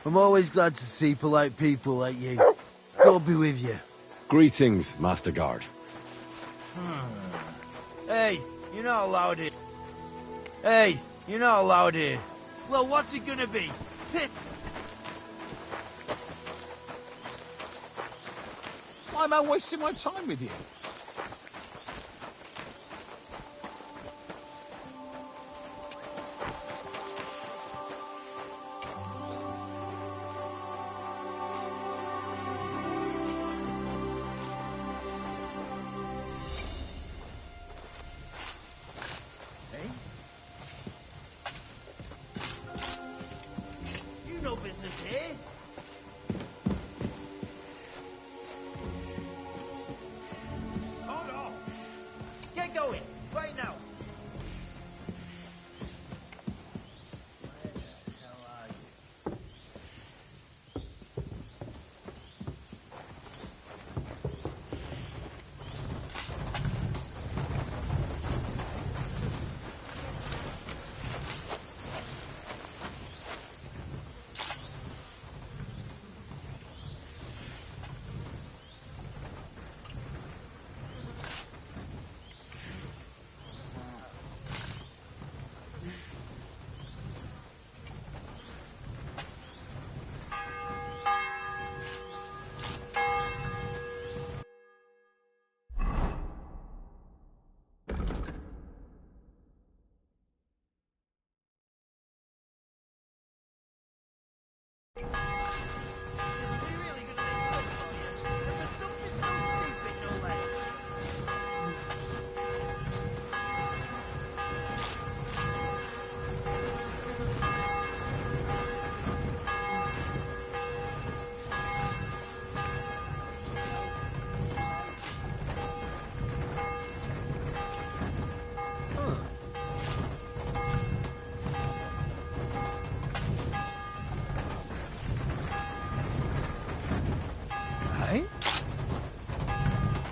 I'm always glad to see polite people like you. God be with you. Greetings, Master Guard. Hey, you're not allowed here. Hey, you're not allowed here. Well, what's it gonna be? Why am I wasting my time with you? You no business here. Hold on. Get going, right now. Where the hell are you?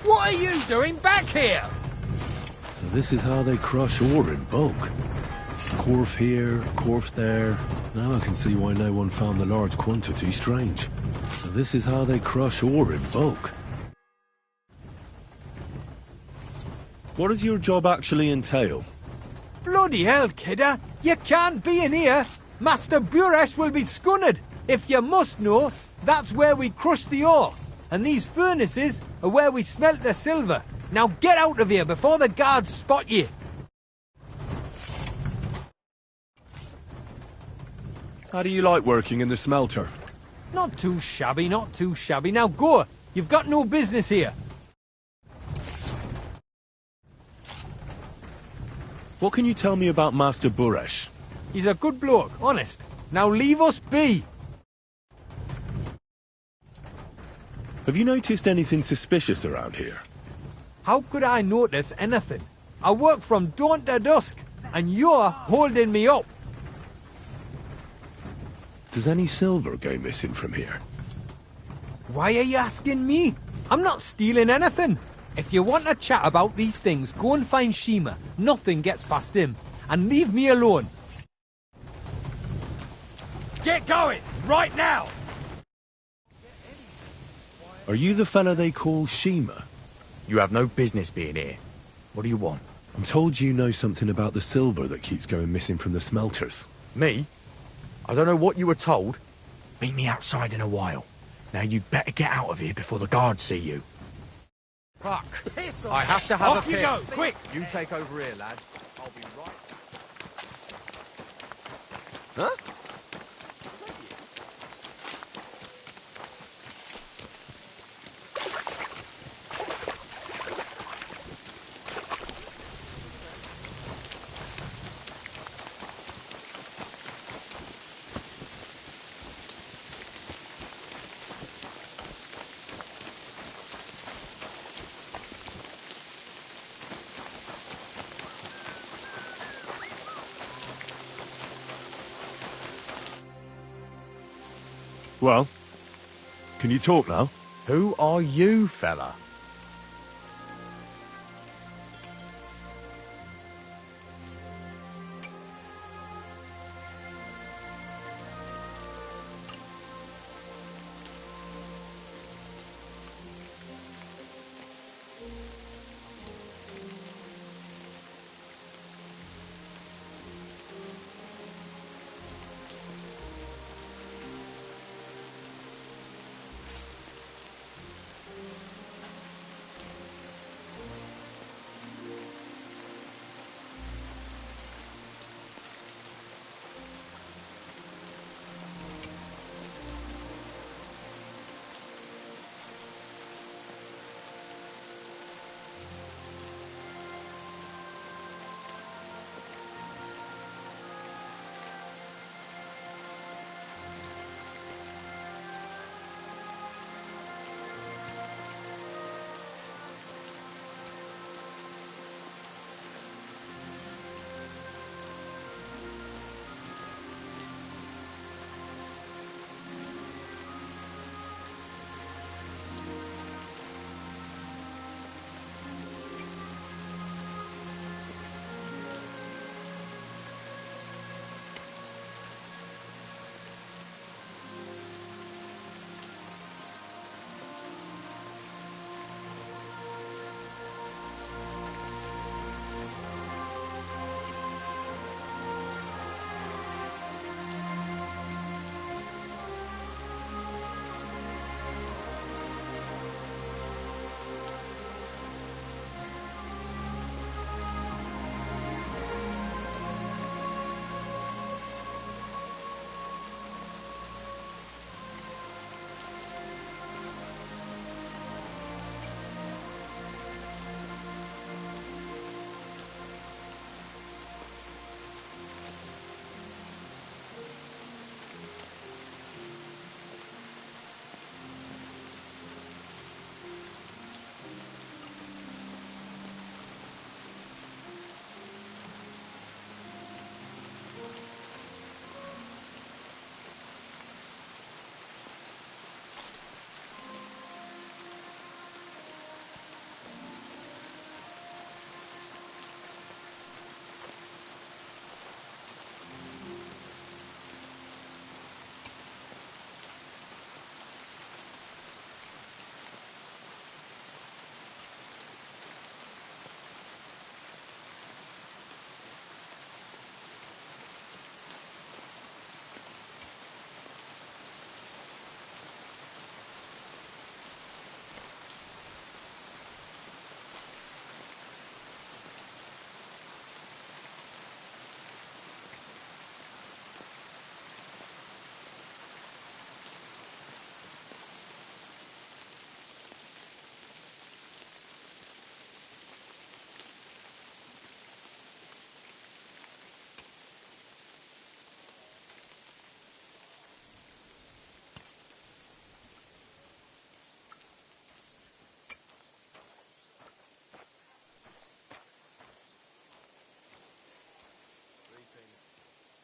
What are you doing back here? So this is how they crush ore in bulk. Corf here, corf there. Now I can see why no one found the large quantity strange. So this is how they crush ore in bulk. What does your job actually entail? Bloody hell, kidder. You can't be in here. Master Buresh will be scunned. If you must know, that's where we crush the ore. And these furnaces are where we smelt the silver. Now get out of here before the guards spot you. How do you like working in the smelter? Not too shabby, not too shabby. Now go. You've got no business here. What can you tell me about Master Buresh? He's a good bloke, honest. Now leave us be. Have you noticed anything suspicious around here? How could I notice anything? I work from dawn to dusk, and you're holding me up. Does any silver go missing from here? Why are you asking me? I'm not stealing anything. If you want to chat about these things, go and find Shima. Nothing gets past him. And leave me alone. Get going, right now! Are you the fella they call Shima? You have no business being here. What do you want? I'm told you know something about the silver that keeps going missing from the smelters. Me? I don't know what you were told. Meet me outside in a while. Now you'd better get out of here before the guards see you. Fuck. I have to have Off a you piss. go, quick! You take over here, lad. I'll be right... Huh? Well, can you talk now? Who are you, fella?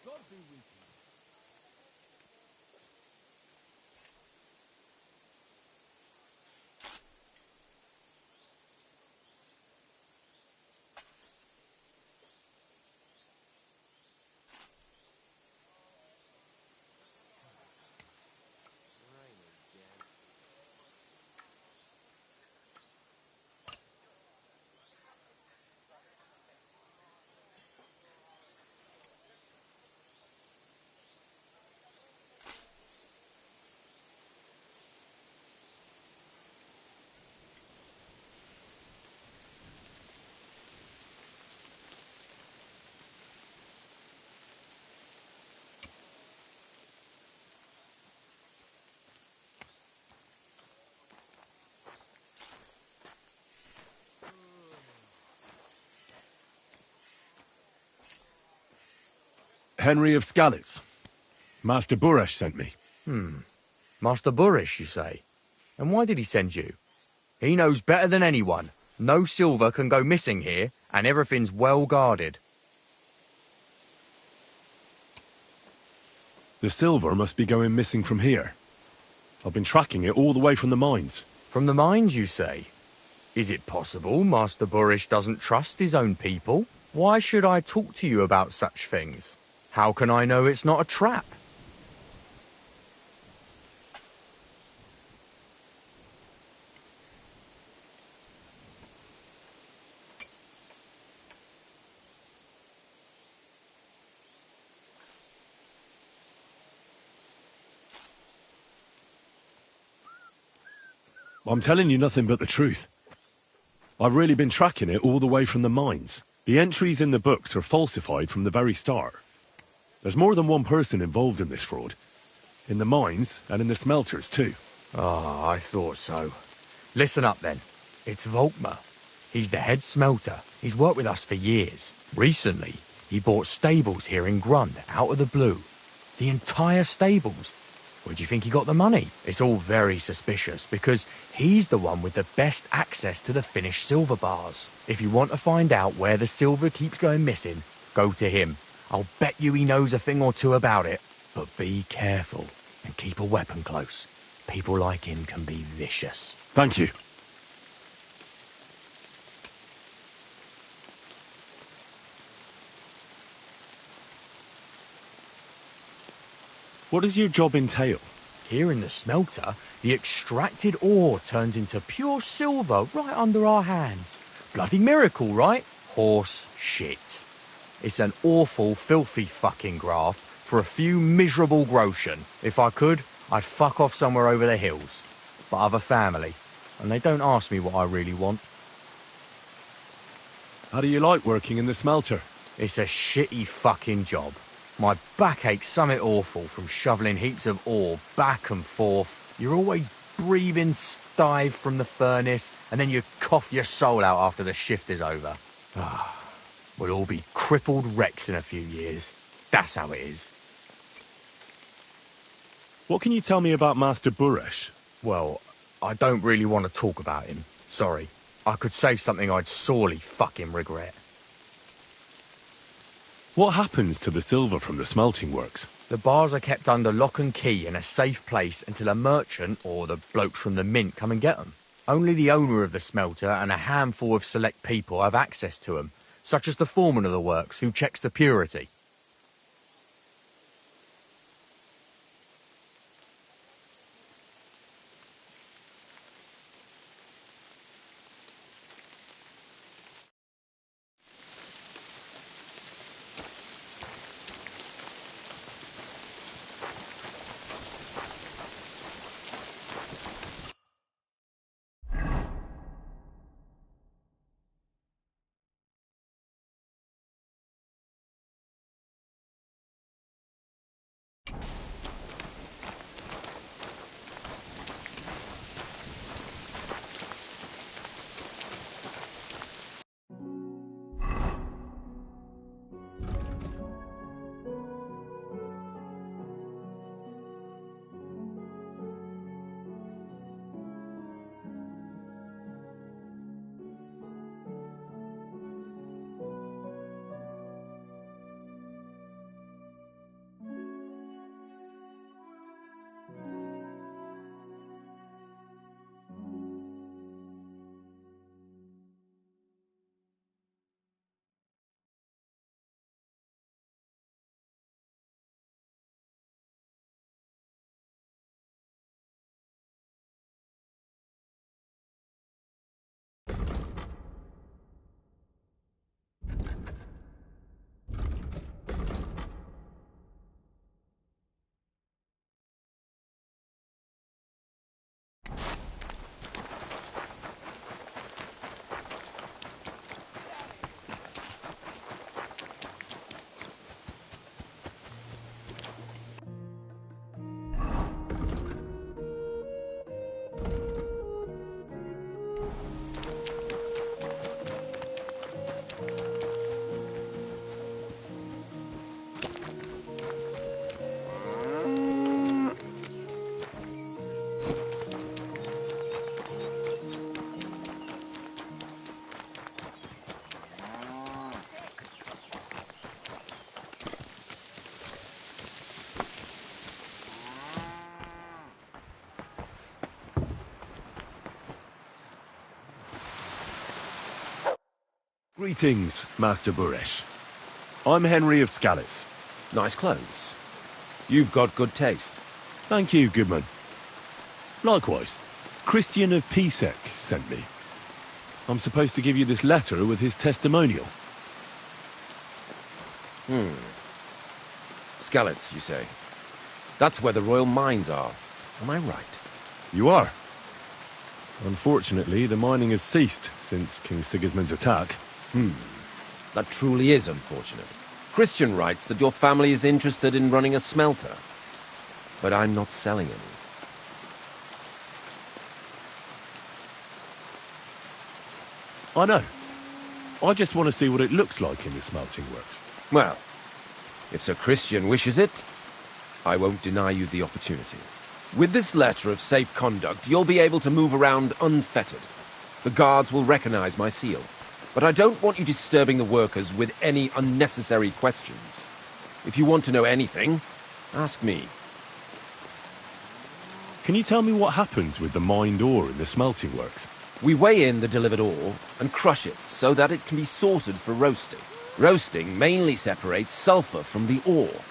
God be with you. Henry of Skalitz. Master Buresh sent me. Master Burish, you say? And why did he send you? He knows better than anyone. No silver can go missing here, and everything's well guarded. The silver must be going missing from here. I've been tracking it all the way from the mines. From the mines, you say? Is it possible Master Burish doesn't trust his own people? Why should I talk to you about such things? How can I know it's not a trap? I'm telling you nothing but the truth. I've really been tracking it all the way from the mines. The entries in the books are falsified from the very start. There's more than one person involved in this fraud. In the mines and in the smelters too. Ah, I thought so. Listen up then. It's Volkmar. He's the head smelter. He's worked with us for years. Recently, he bought stables here in Grund out of the blue. The entire stables. Where do you think he got the money? It's all very suspicious because he's the one with the best access to the finished silver bars. If you want to find out where the silver keeps going missing, go to him. I'll bet you he knows a thing or two about it. But be careful and keep a weapon close. People like him can be vicious. Thank you. What does your job entail? Here in the smelter, the extracted ore turns into pure silver right under our hands. Bloody miracle, right? Horse shit. It's an awful, filthy fucking graft for a few miserable groschen. If I could, I'd fuck off somewhere over the hills. But I've a family, and they don't ask me what I really want. How do you like working in the smelter? It's a shitty fucking job. My back aches something awful from shoveling heaps of ore back and forth. You're always breathing stive from the furnace, and then you cough your soul out after the shift is over. We'll all be crippled wrecks in a few years. That's how it is. What can you tell me about Master Buresh? Well, I don't really want to talk about him. Sorry. I could say something I'd sorely fucking regret. What happens to the silver from the smelting works? The bars are kept under lock and key in a safe place until a merchant or the blokes from the mint come and get them. Only the owner of the smelter and a handful of select people have access to them, such as the foreman of the works who checks the purity. Greetings, Master Buresh. I'm Henry of Scalitz. Nice clothes. You've got good taste. Thank you, Goodman. Likewise, Christian of Pisek sent me. I'm supposed to give you this letter with his testimonial. Scalitz, you say? That's where the royal mines are. Am I right? You are. Unfortunately, the mining has ceased since King Sigismund's attack. That truly is unfortunate. Christian writes that your family is interested in running a smelter. But I'm not selling any. I know. I just want to see what it looks like in the smelting works. Well, if Sir Christian wishes it, I won't deny you the opportunity. With this letter of safe conduct, you'll be able to move around unfettered. The guards will recognize my seal. But I don't want you disturbing the workers with any unnecessary questions. If you want to know anything, ask me. Can you tell me what happens with the mined ore in the smelting works? We weigh in the delivered ore and crush it so that it can be sorted for roasting. Roasting mainly separates sulfur from the ore,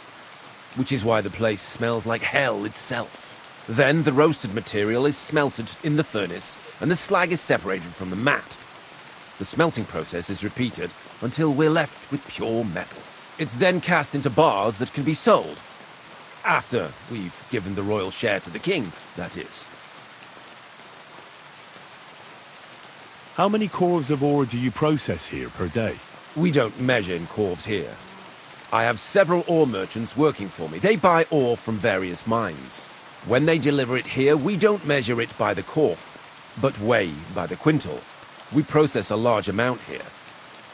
which is why the place smells like hell itself. Then the roasted material is smelted in the furnace and the slag is separated from the matte. The smelting process is repeated until we're left with pure metal. It's then cast into bars that can be sold. After we've given the royal share to the king, that is. How many corves of ore do you process here per day? We don't measure in corves here. I have several ore merchants working for me. They buy ore from various mines. When they deliver it here, we don't measure it by the corf, but weigh by the quintal. We process a large amount here.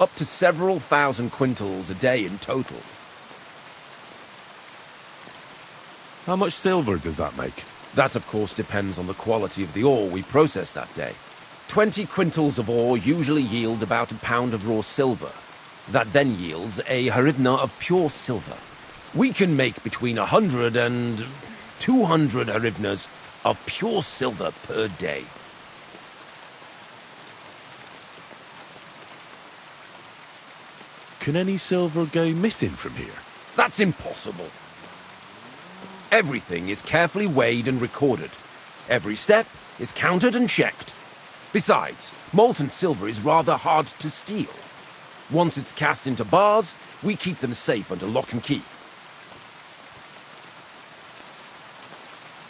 Up to several thousand quintals a day in total. How much silver does that make? That, of course, depends on the quality of the ore we process that day. 20 quintals of ore usually yield about a pound of raw silver. That then yields a hryvnia of pure silver. We can make between 100 and 200 hryvnias of pure silver per day. Can any silver go missing from here? That's impossible. Everything is carefully weighed and recorded. Every step is counted and checked. Besides, molten silver is rather hard to steal. Once it's cast into bars, we keep them safe under lock and key.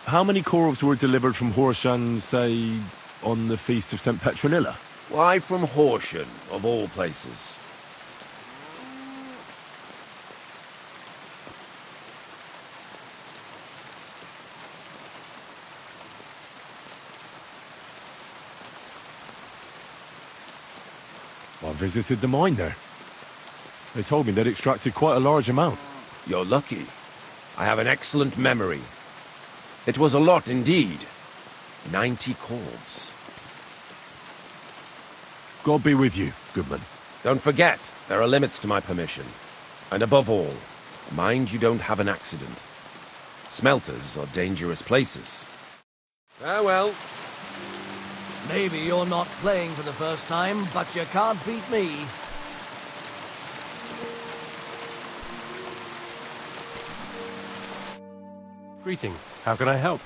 How many corves were delivered from Horshan, say, on the Feast of St. Petronilla? Why from Horsham, of all places? I visited the mine there. They told me they'd extracted quite a large amount. You're lucky. I have an excellent memory. It was a lot indeed. 90 corves. God be with you, Goodman. Don't forget, there are limits to my permission. And above all, mind you don't have an accident. Smelters are dangerous places. Farewell. Maybe you're not playing for the first time, but you can't beat me. Greetings. How can I help?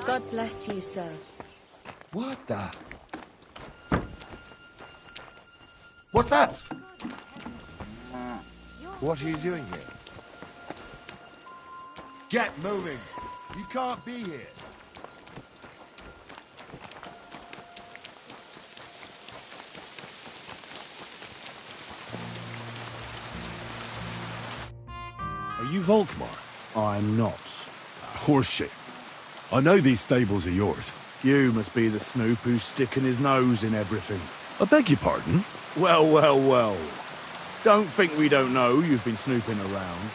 God bless you, sir. What the? What's that? What are you doing here? Get moving! You can't be here. Are you Volkmar? I'm not. Horseshit. I know these stables are yours. You must be the snoop who's sticking his nose in everything. I beg your pardon? Well, well, well. Don't think we don't know you've been snooping around.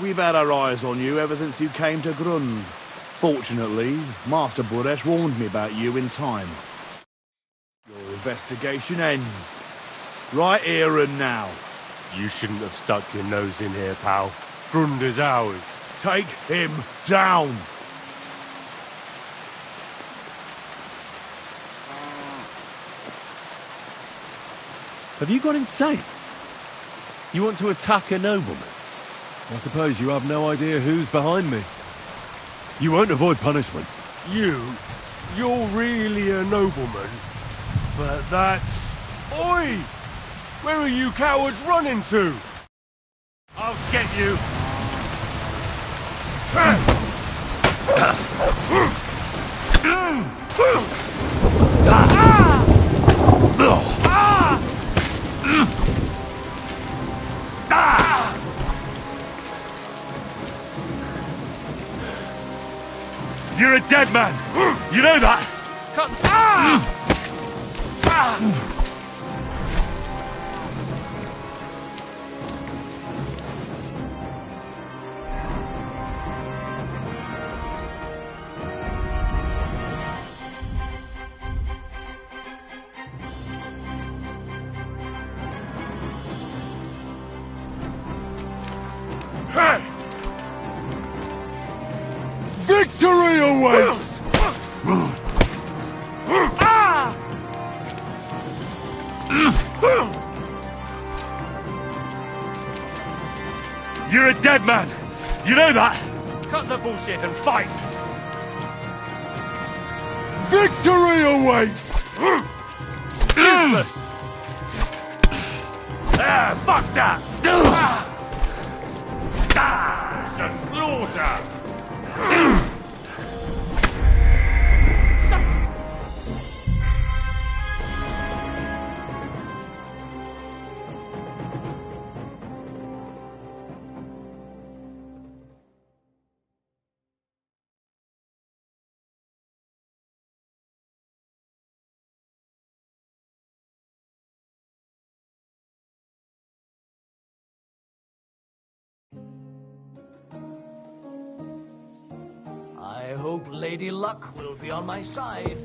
We've had our eyes on you ever since you came to Grund. Fortunately, Master Buresh warned me about you in time. Your investigation ends. Right here and now. You shouldn't have stuck your nose in here, pal. Grund is ours. Take him down! Have you gone insane? You want to attack a nobleman? I suppose you have no idea who's behind me. You won't avoid punishment. You're really a nobleman. But that's... Oi! Where are you cowards running to? I'll get you! You're a dead man! You know that? Victory awaits! You're a dead man! You know that? Cut the bullshit and fight! Victory awaits! Fuck that! It's a slaughter! I hope Lady Luck will be on my side.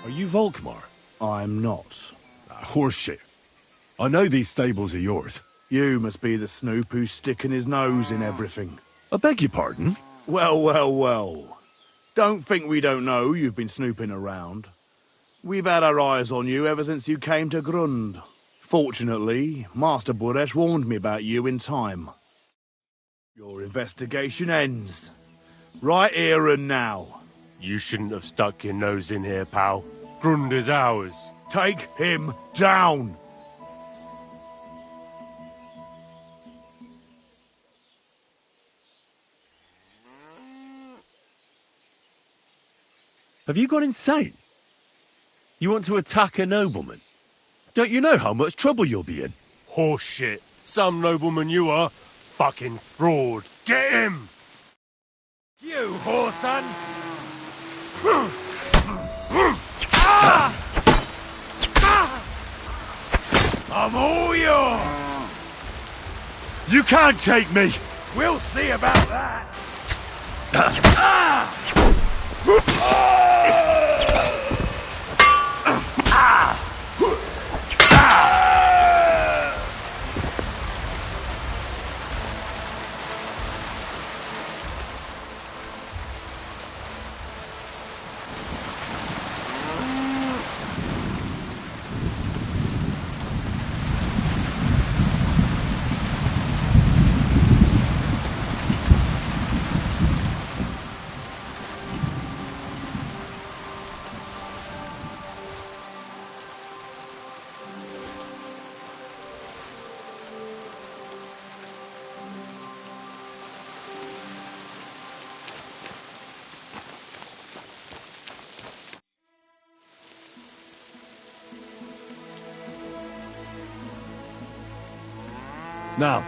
Are you Volkmar? I'm not. Horseshit. I know these stables are yours. You must be the snoop who's sticking his nose in everything. I beg your pardon? Well, well, well. Don't think we don't know you've been snooping around. We've had our eyes on you ever since you came to Grund. Fortunately, Master Buresh warned me about you in time. Your investigation ends. Right here and now. You shouldn't have stuck your nose in here, pal. Grund is ours. Take him down! Have you gone insane? You want to attack a nobleman? Don't you know how much trouble you'll be in? Horseshit. Some nobleman you are. Fucking fraud. Get him! You whoreson! I'm all yours! You can't take me! We'll see about that! Now,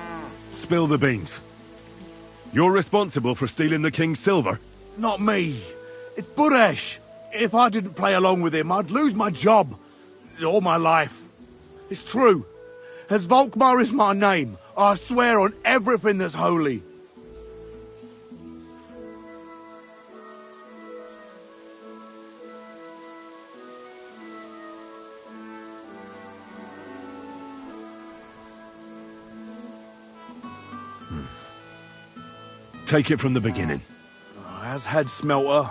spill the beans. You're responsible for stealing the king's silver? Not me. It's Buresh. If I didn't play along with him, I'd lose my job. All my life. It's true. As Volkmar is my name, I swear on everything that's holy. Take it from the beginning. As head smelter,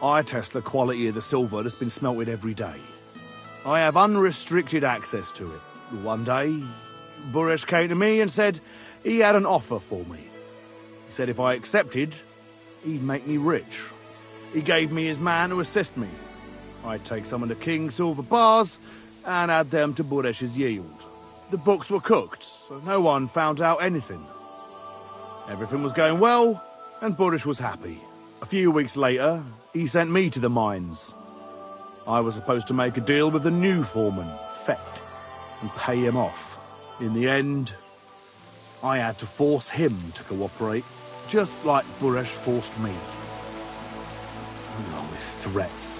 I test the quality of the silver that's been smelted every day. I have unrestricted access to it. One day, Buresh came to me and said he had an offer for me. He said if I accepted, he'd make me rich. He gave me his man to assist me. I'd take some of the king's silver bars and add them to Buresh's yield. The books were cooked, so no one found out anything. Everything was going well, and Buresh was happy. A few weeks later, he sent me to the mines. I was supposed to make a deal with the new foreman, Fett, and pay him off. In the end, I had to force him to cooperate, just like Buresh forced me. With threats.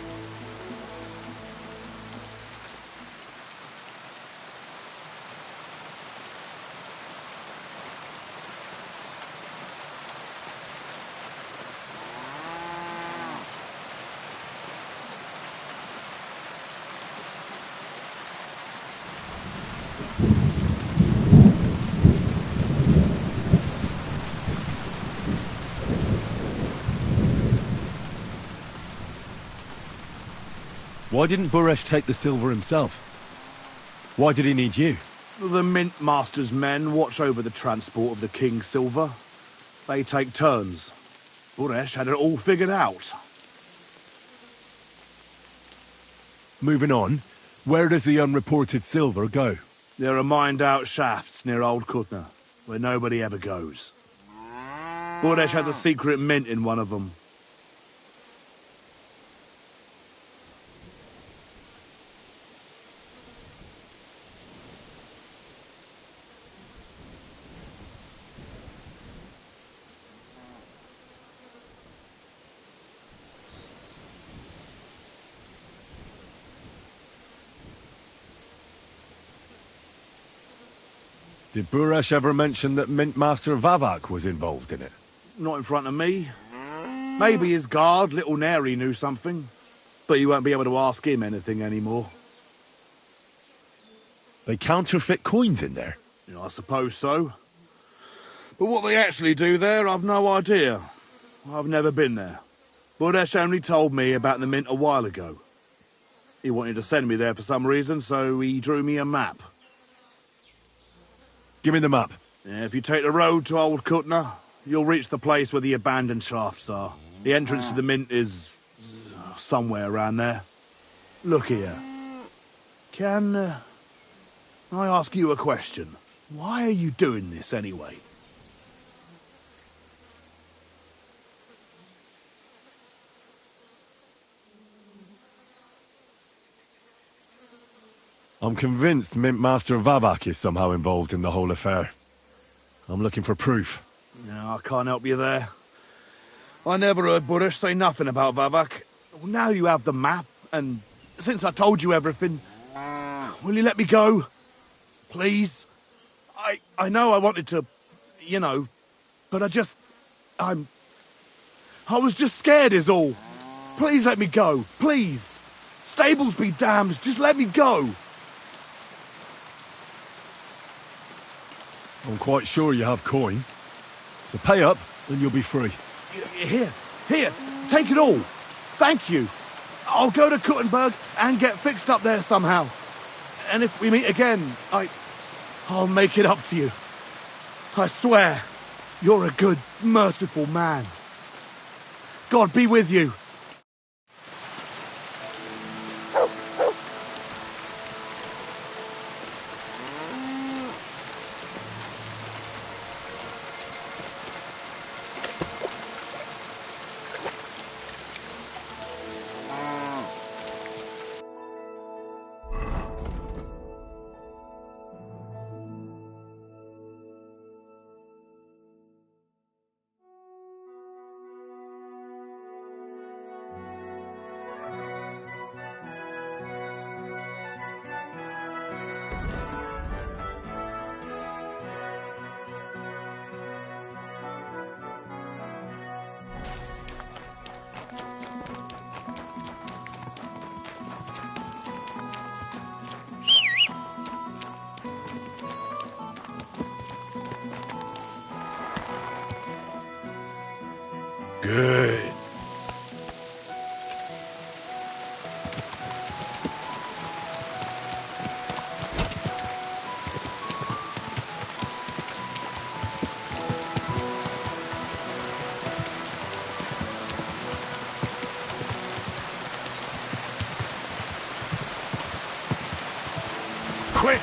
Why didn't Buresh take the silver himself? Why did he need you? The Mint Master's men watch over the transport of the king's silver. They take turns. Buresh had it all figured out. Moving on, where does the unreported silver go? There are mined-out shafts near Old Kutna, where nobody ever goes. Buresh has a secret mint in one of them. Did Buresh ever mention that Mint Master Vavak was involved in it? Not in front of me. Maybe his guard, Little Neri, knew something. But you won't be able to ask him anything anymore. They counterfeit coins in there? I suppose so. But what they actually do there, I've no idea. I've never been there. Buresh only told me about the mint a while ago. He wanted to send me there for some reason, so he drew me a map. Give me the map. Yeah, if you take the road to Old Kutna, you'll reach the place where the abandoned shafts are. The entrance to the mint is somewhere around there. Look here. Can I ask you a question? Why are you doing this anyway? I'm convinced Mint Master Vavak is somehow involved in the whole affair. I'm looking for proof. No, I can't help you there. I never heard Buresh say nothing about Vavak. Now you have the map, and since I told you everything, will you let me go? Please? I know I wanted to, but I was just scared is all. Please let me go, please. Stables be damned, just let me go. I'm quite sure you have coin. So pay up, and you'll be free. Here, take it all. Thank you. I'll go to Kuttenberg and get fixed up there somehow. And if we meet again, I'll make it up to you. I swear, you're a good, merciful man. God be with you. Good. Quick!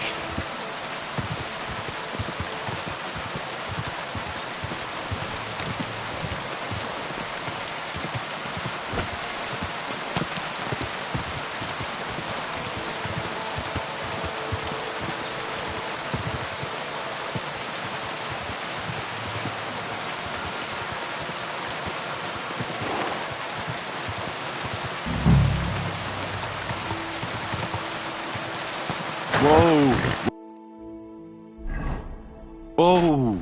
Whoa! Whoa!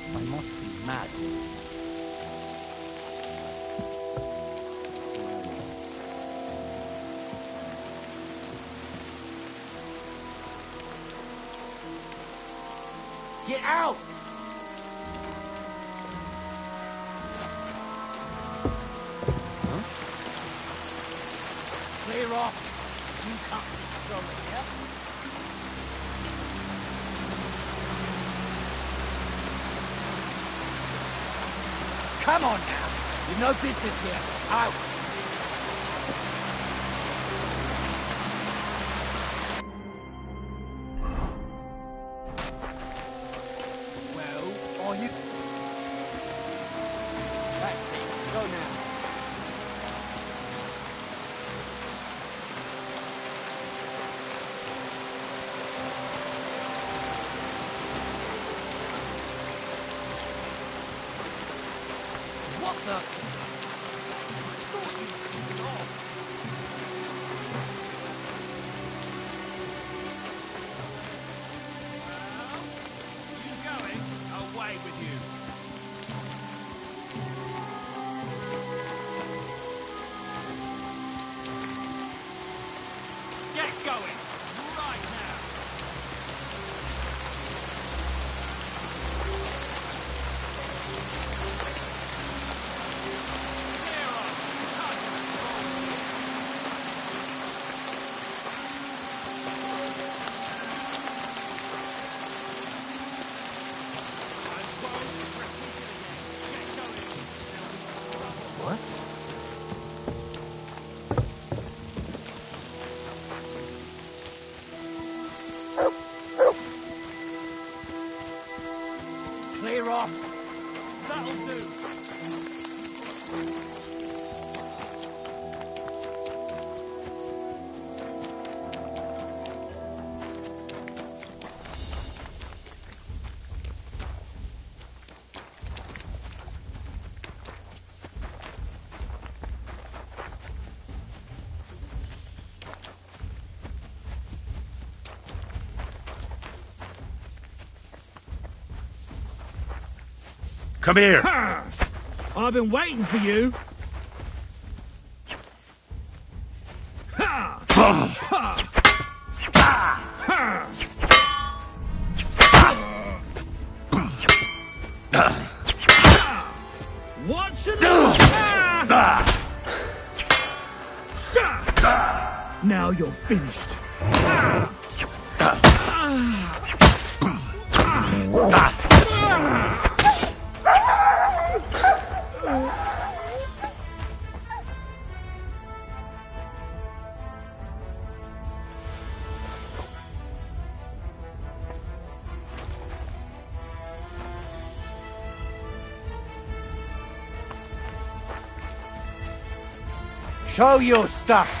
I must be mad. Get out! Huh? Clear off! You can't be stolen, yeah? Come on now! You've no business here. Out! Well, are you... That's it. Go now. What the... I thought you were off. You going? Away with you. Get going! Right now! Clear off! Touch! Come here. I've been waiting for you. What should Now you're finished. Show your stuff.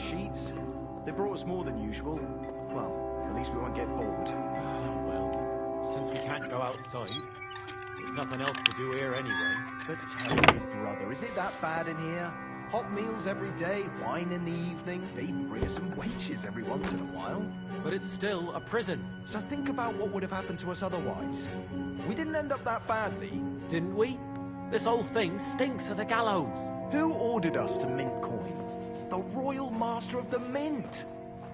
sheets. They brought us more than usual. Well, at least we won't get bored. Well, since we can't go outside, there's nothing else to do here anyway. But tell me, brother, is it that bad in here? Hot meals every day, wine in the evening. They even bring us some wenches every once in a while. But it's still a prison. So think about what would have happened to us otherwise. We didn't end up that badly. Didn't we? This whole thing stinks of the gallows. Who ordered us to mint coin? The Royal Master of the Mint.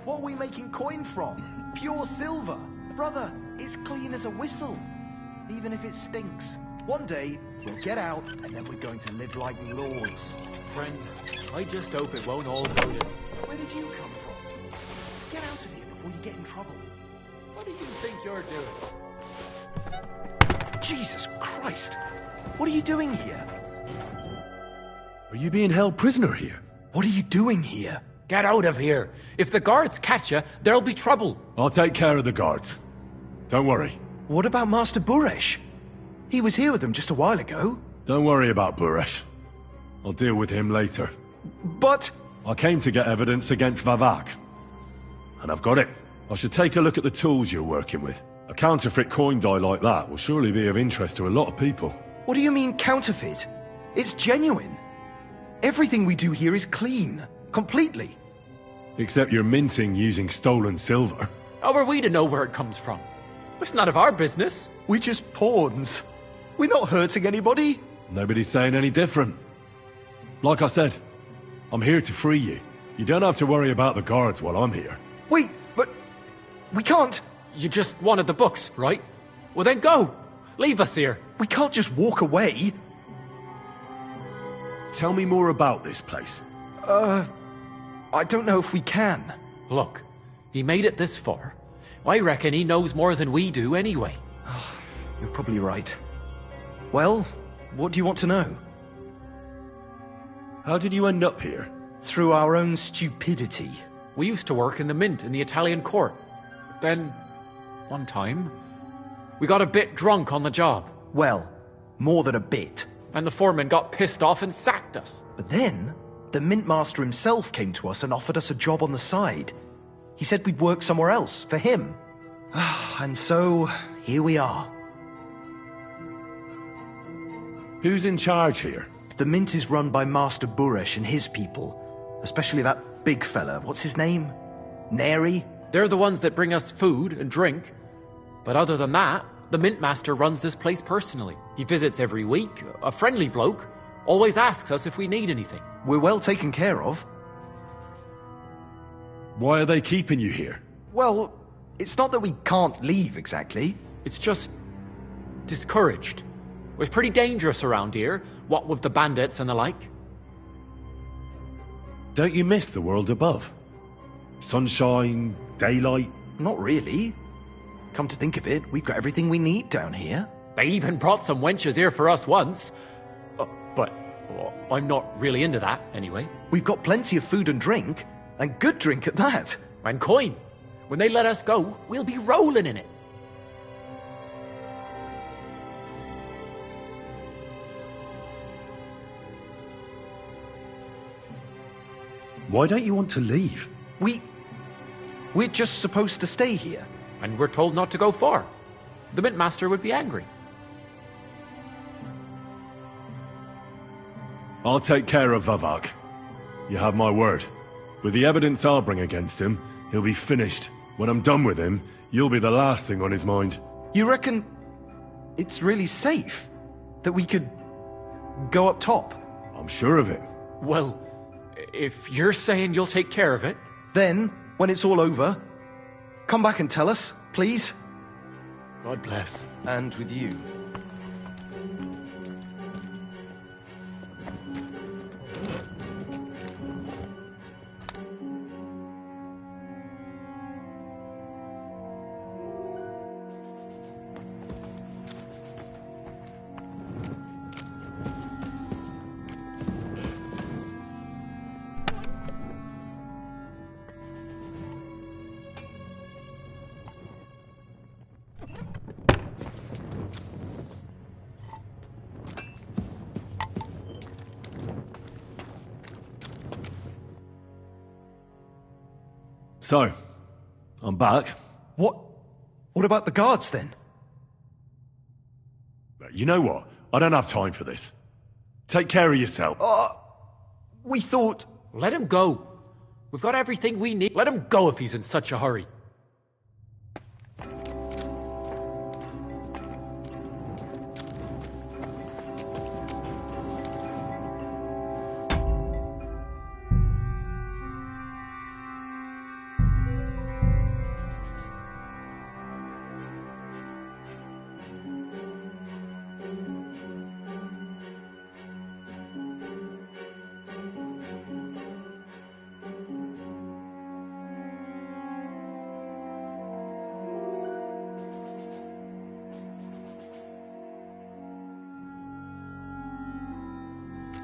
What are we making coin from? Pure silver. Brother, it's clean as a whistle. Even if it stinks. One day, we'll get out, and then we're going to live like lords. Friend, I just hope it won't all go to... Where did you come from? Get out of here before you get in trouble. What do you think you're doing? Jesus Christ! What are you doing here? Are you being held prisoner here? What are you doing here? Get out of here. If the guards catch you, there'll be trouble. I'll take care of the guards. Don't worry. What about Master Buresh? He was here with them just a while ago. Don't worry about Buresh. I'll deal with him later. But... I came to get evidence against Vavak. And I've got it. I should take a look at the tools you're working with. A counterfeit coin die like that will surely be of interest to a lot of people. What do you mean counterfeit? It's genuine. Everything we do here is clean. Completely. Except you're minting using stolen silver. How are we to know where it comes from? It's none of our business. We're just pawns. We're not hurting anybody. Nobody's saying any different. Like I said, I'm here to free you. You don't have to worry about the guards while I'm here. Wait, but... we can't... You just wanted the books, right? Well then go! Leave us here. We can't just walk away. Tell me more about this place. I don't know if we can. Look, he made it this far. I reckon he knows more than we do anyway. You're probably right. Well, what do you want to know? How did you end up here? Through our own stupidity. We used to work in the mint in the Italian court. Then, one time, we got a bit drunk on the job. Well, more than a bit. And the foreman got pissed off and sacked us. But then, the mint master himself came to us and offered us a job on the side. He said we'd work somewhere else, for him. And so, here we are. Who's in charge here? The mint is run by Master Buresh and his people. Especially that big fella. What's his name? Neri? They're the ones that bring us food and drink. But other than that, the mint master runs this place personally. He visits every week, a friendly bloke, always asks us if we need anything. We're well taken care of. Why are they keeping you here? Well, it's not that we can't leave exactly. It's just discouraged. It was pretty dangerous around here, what with the bandits and the like. Don't you miss the world above? Sunshine, daylight? Not really. Come to think of it, we've got everything we need down here. They even brought some wenches here for us once. But I'm not really into that, anyway. We've got plenty of food and drink, and good drink at that. And coin. When they let us go, we'll be rolling in it. Why don't you want to leave? We're just supposed to stay here. And we're told not to go far. The mint master would be angry. I'll take care of Vavak. You have my word. With the evidence I'll bring against him, he'll be finished. When I'm done with him, you'll be the last thing on his mind. You reckon it's really safe that we could go up top? I'm sure of it. Well, if you're saying you'll take care of it... Then, when it's all over, come back and tell us, please. God bless. And with you. So, I'm back. What about the guards, then? You know what? I don't have time for this. Take care of yourself. We thought... Let him go. We've got everything we need. Let him go if he's in such a hurry.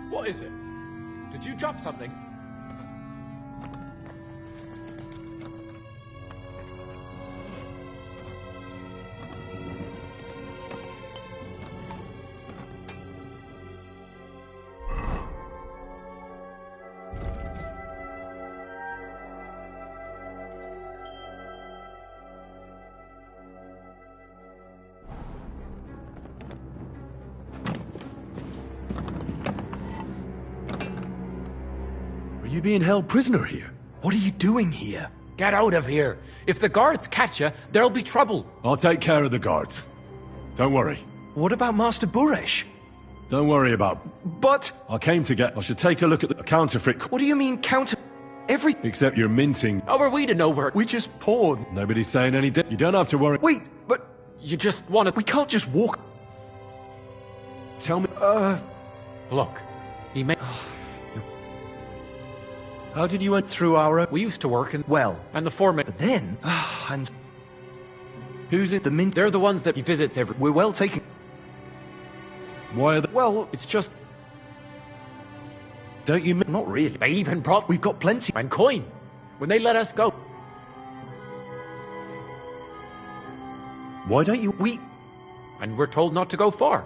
What is it? Did you drop something? Are you being held prisoner here? What are you doing here? Get out of here. If the guards catch you, there'll be trouble. I'll take care of the guards. Don't worry. What about Master Buresh? Don't worry about... But... I came to get... I should take a look at the counterfeit... What do you mean counter... Everything? Except you're minting... How are we to know where... We just poured. Nobody's saying anything. You don't have to worry... Wait, but... You just want to... We can't just walk... Tell me... Look, he may... How did you went Through our... We used to work in... Well... And the foreman... But then... And... Who's in The mint... They're the ones that he visits every... We're well taken... Why are they... Well... It's just... Don't you... Not really. They even brought... We've got plenty. And coin. When they let us go. Why don't you... We... And we're told not to go far.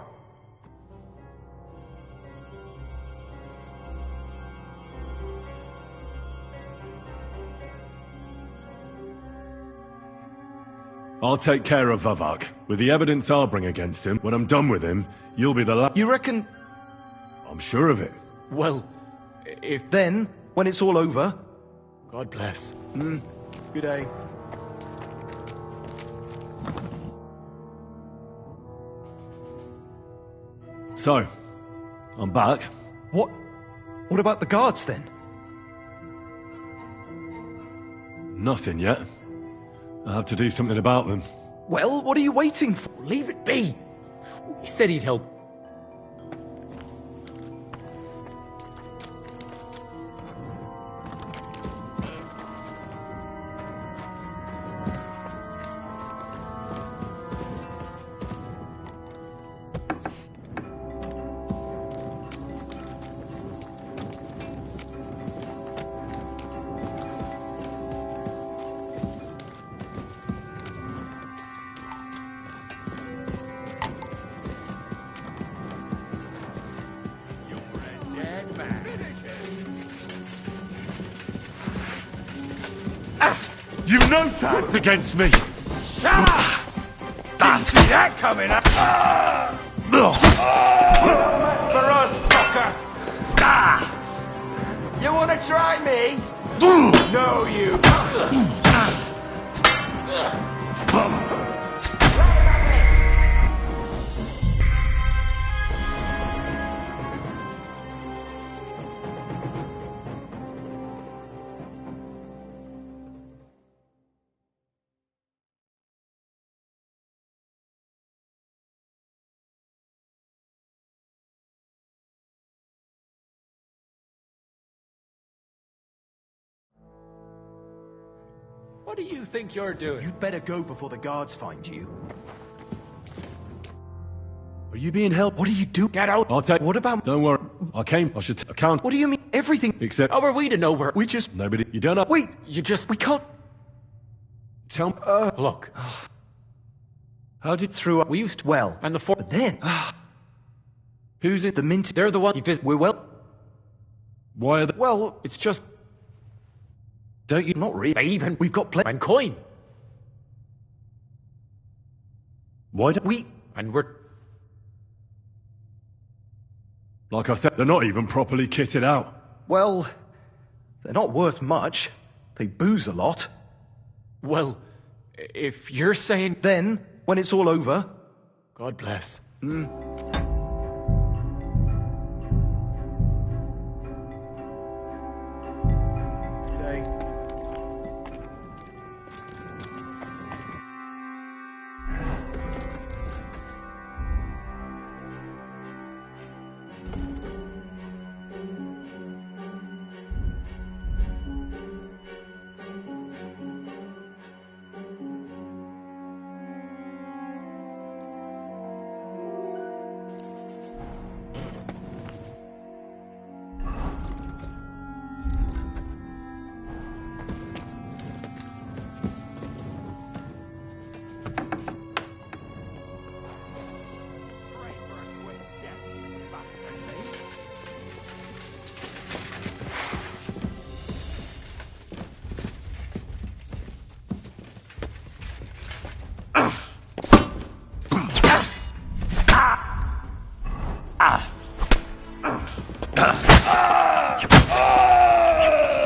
I'll take care of Vavak. With the evidence I'll bring against him, when I'm done with him, you'll be the last... You reckon... I'm sure of it. Well, if... Then, when it's all over... God bless. Good day. So, I'm back. What about the guards, then? Nothing yet. I have to do something about them. Well, what are you waiting for? Leave it be. He said he'd help. You've no chance against me! Shut up! Didn't see that coming, For us, fucker! You wanna try me? No, you! What do you think you're doing? You'd better go before the guards find you. Are you being held? What do you do? Get out! I'll take... What about... Don't worry. I should account... What do you mean? Everything... Except... How are we to know where... We just... Nobody... You don't have... Wait! You just... We can't... Tell me... Look. How did... Through... We used to... Well... And the four... But then... Who's in... The mint... They're the one... He visit... We're well... Why are they... Well... It's just... Don't you? Not really. They even... We've got plenty. And coin. Why don't We... And we're... Like I said, they're not even properly kitted out. Well, they're not worth much. They booze a lot. Well, if you're saying... Then, when it's all over... God bless.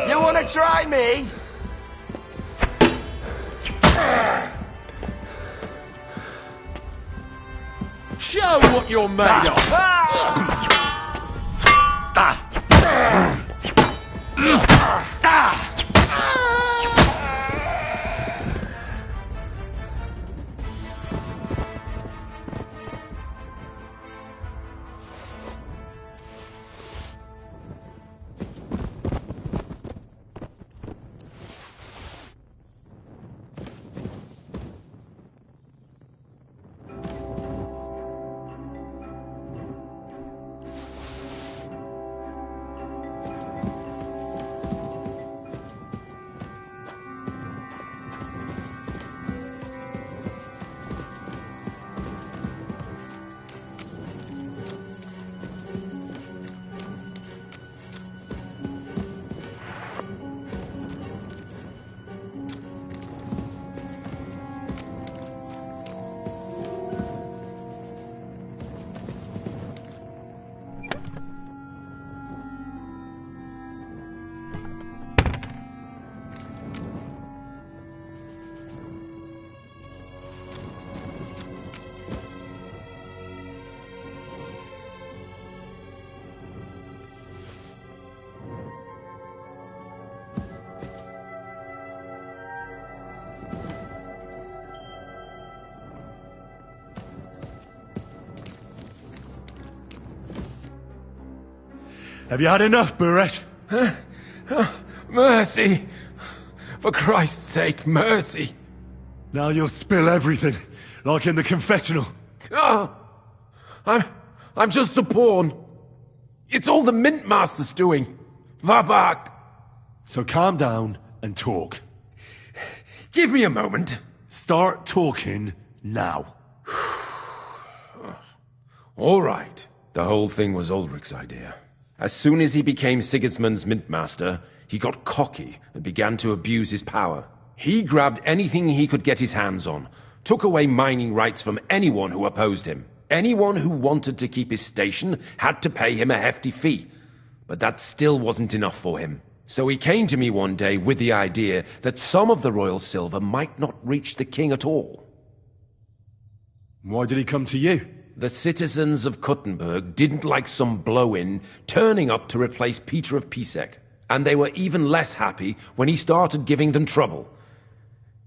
You wanna try me? Show what you're made of! Have you had enough, Buret? Mercy! For Christ's sake, mercy! Now you'll spill everything, like in the confessional. Oh, I'm just a pawn. It's all the Mint Master's doing. Vavak! So calm down and talk. Give me a moment. Start talking now. All right. The whole thing was Ulrich's idea. As soon as he became Sigismund's Mint Master, he got cocky and began to abuse his power. He grabbed anything he could get his hands on, took away mining rights from anyone who opposed him. Anyone who wanted to keep his station had to pay him a hefty fee. But that still wasn't enough for him. So he came to me one day with the idea that some of the royal silver might not reach the king at all. Why did he come to you? The citizens of Kuttenberg didn't like some blow-in turning up to replace Peter of Pisek, and they were even less happy when he started giving them trouble.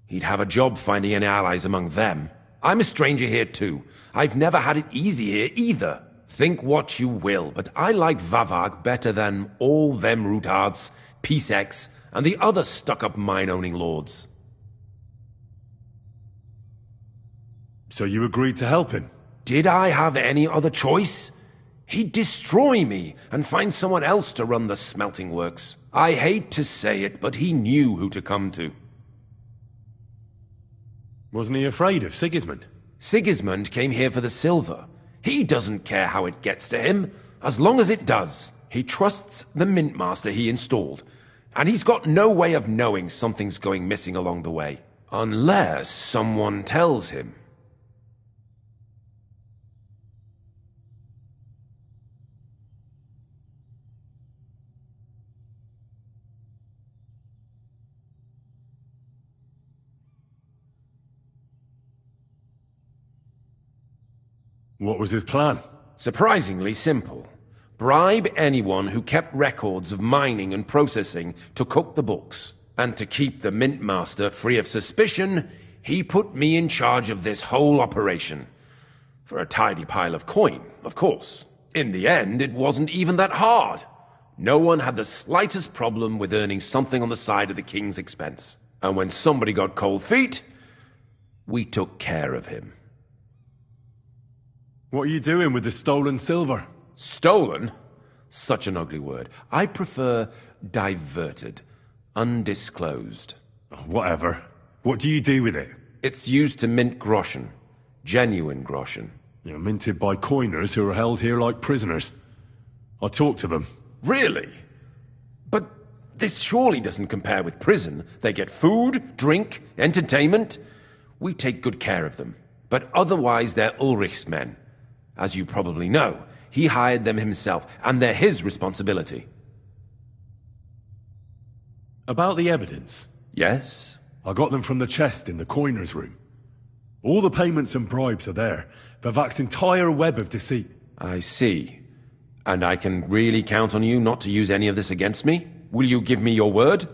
He'd have a job finding any allies among them. I'm a stranger here too. I've never had it easy here either. Think what you will, but I like Vavag better than all them Rutards, Piseks, and the other stuck-up mine-owning lords. So you agreed to help him? Did I have any other choice? He'd destroy me and find someone else to run the smelting works. I hate to say it, but he knew who to come to. Wasn't he afraid of Sigismund? Sigismund came here for the silver. He doesn't care how it gets to him, as long as it does. He trusts the Mint Master he installed, And he's got no way of knowing something's going missing along the way. Unless someone tells him. What was his plan? Surprisingly simple. Bribe anyone who kept records of mining and processing to cook the books. And to keep the Mint Master free of suspicion, he put me in charge of this whole operation. For a tidy pile of coin, of course. In the end, it wasn't even that hard. No one had the slightest problem with earning something on the side of the king's expense. And when somebody got cold feet, we took care of him. What are you doing with the stolen silver? Stolen? Such an ugly word. I prefer diverted. Undisclosed. Whatever. What do you do with it? It's used to mint groschen. Genuine groschen. You're minted by coiners who are held here like prisoners. I talked to them. Really? But this surely doesn't compare with prison. They get food, drink, entertainment. We take good care of them. But otherwise they're Ulrich's men. As you probably know, he hired them himself, and they're his responsibility. About the evidence? Yes? I got them from the chest in the coiner's room. All the payments and bribes are there. Vivac's entire web of deceit. I see. And I can really count on you not to use any of this against me? Will you give me your word?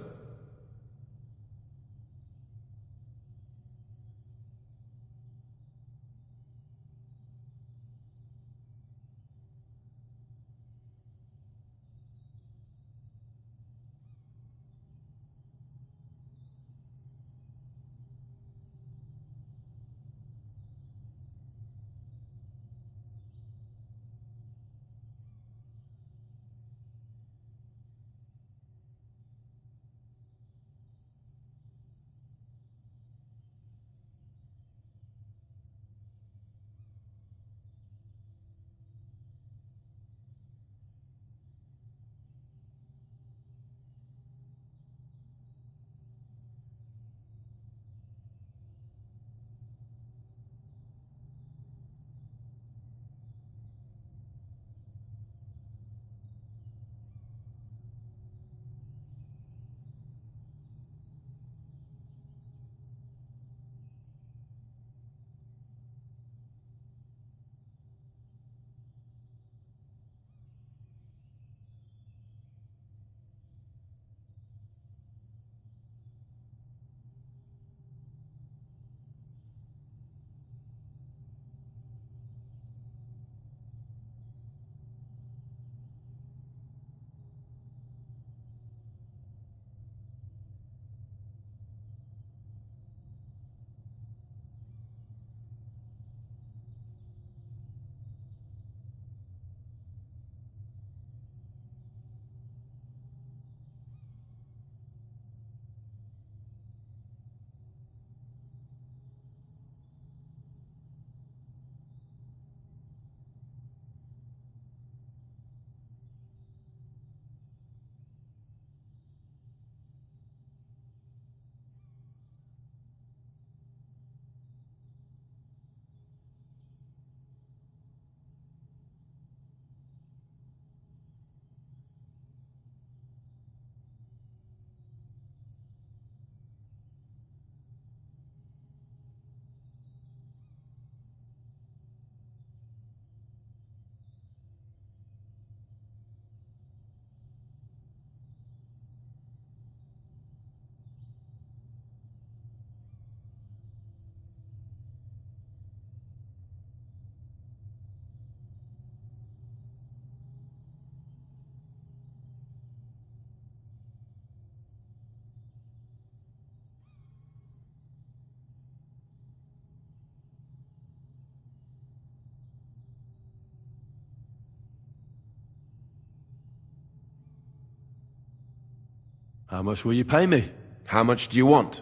How much will you pay me? How much do you want?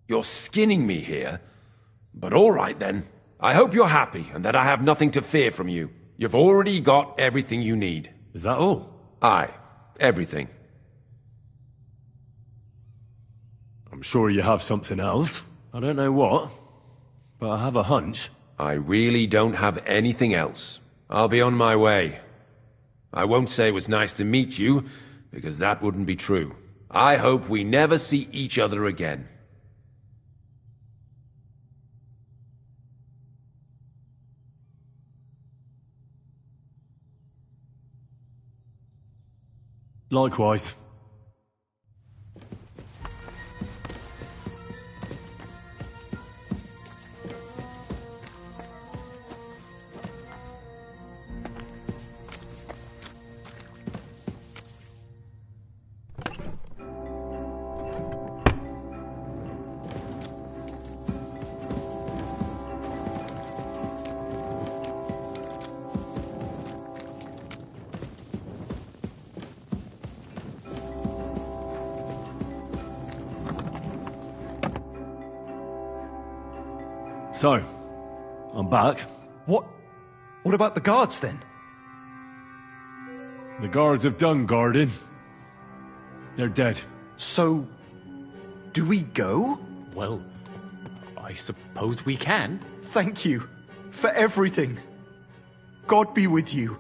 You're skinning me here. But all right then. I hope you're happy and that I have nothing to fear from you. You've already got everything you need. Is that all? Aye, everything. I'm sure you have something else. I don't know what, but I have a hunch. I really don't have anything else. I'll be on my way. I won't say it was nice to meet you, because that wouldn't be true. I hope we never see each other again. Likewise. So, I'm back. What about the guards, then? The guards have done guarding. They're dead. So, do we go? Well, I suppose we can. Thank you for everything. God be with you.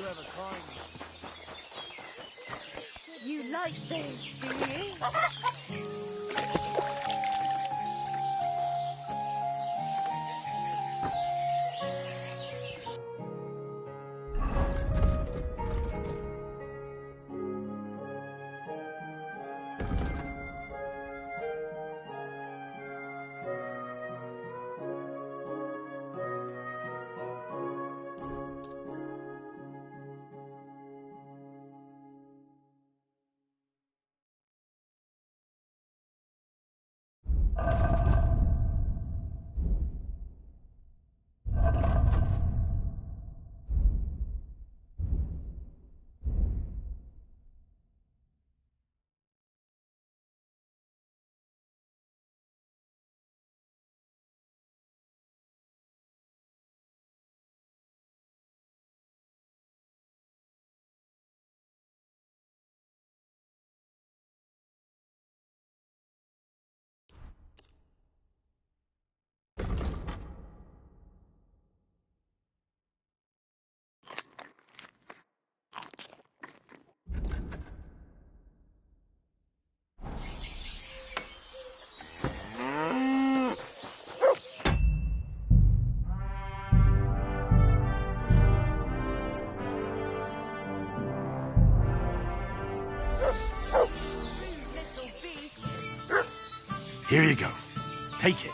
have a coin. You like this, do you? Here you go. Take it.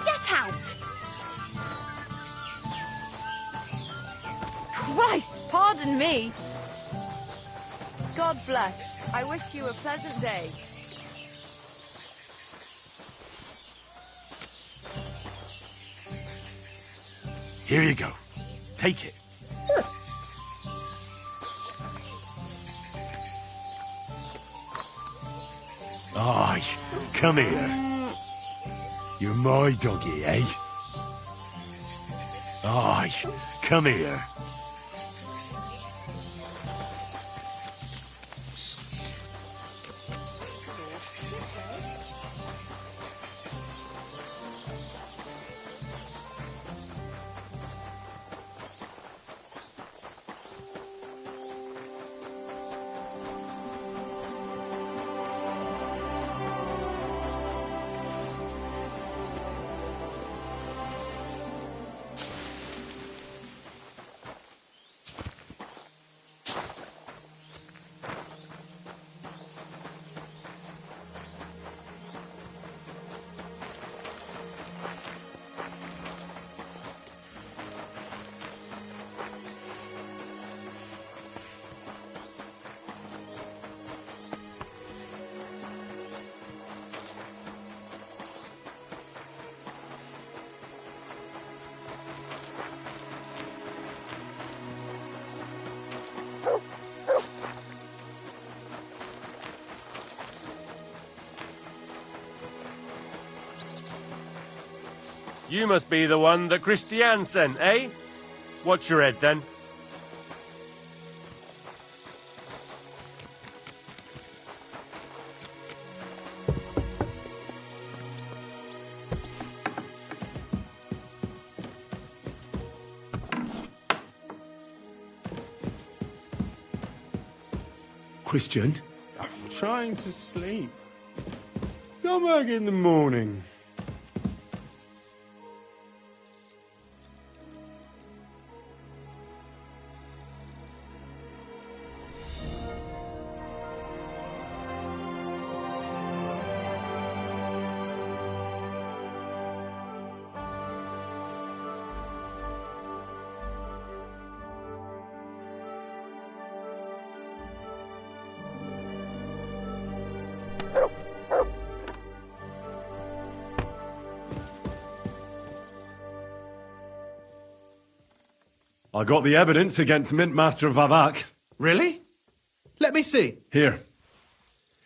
Get out! Christ, pardon me. God bless. I wish you a pleasant day. Here you go. Take it. Aye, come here. You're my doggy, eh? Aye, come here. You must be the one that Christiane sent, eh? Watch your head, then. Christian? I'm trying to sleep. Come back in the morning. I got the evidence against Mint Master Vavak. Really? Let me see. Here.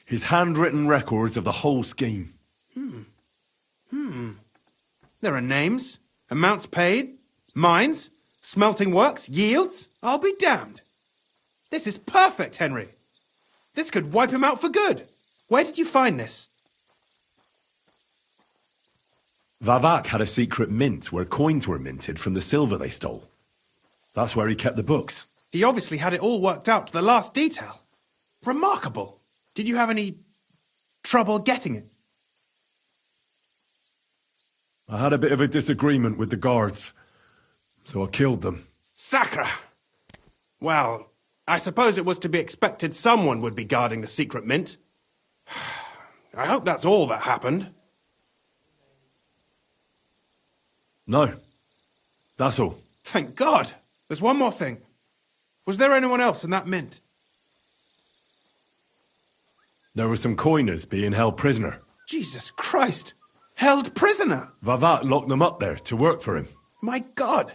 His handwritten records of the whole scheme. There are names, amounts paid, mines, smelting works, yields. I'll be damned. This is perfect, Henry. This could wipe him out for good. Where did you find this? Vavak had a secret mint where coins were minted from the silver they stole. That's where he kept the books. He obviously had it all worked out to the last detail. Remarkable. Did you have any trouble getting it? I had a bit of a disagreement with the guards, so I killed them. Sacre! Well, I suppose it was to be expected someone would be guarding the secret mint. I hope that's all that happened. No. That's all. Thank God. There's one more thing. Was there anyone else in that mint? There were some coiners being held prisoner. Jesus Christ! Held prisoner! Vavat locked them up there to work for him. My God!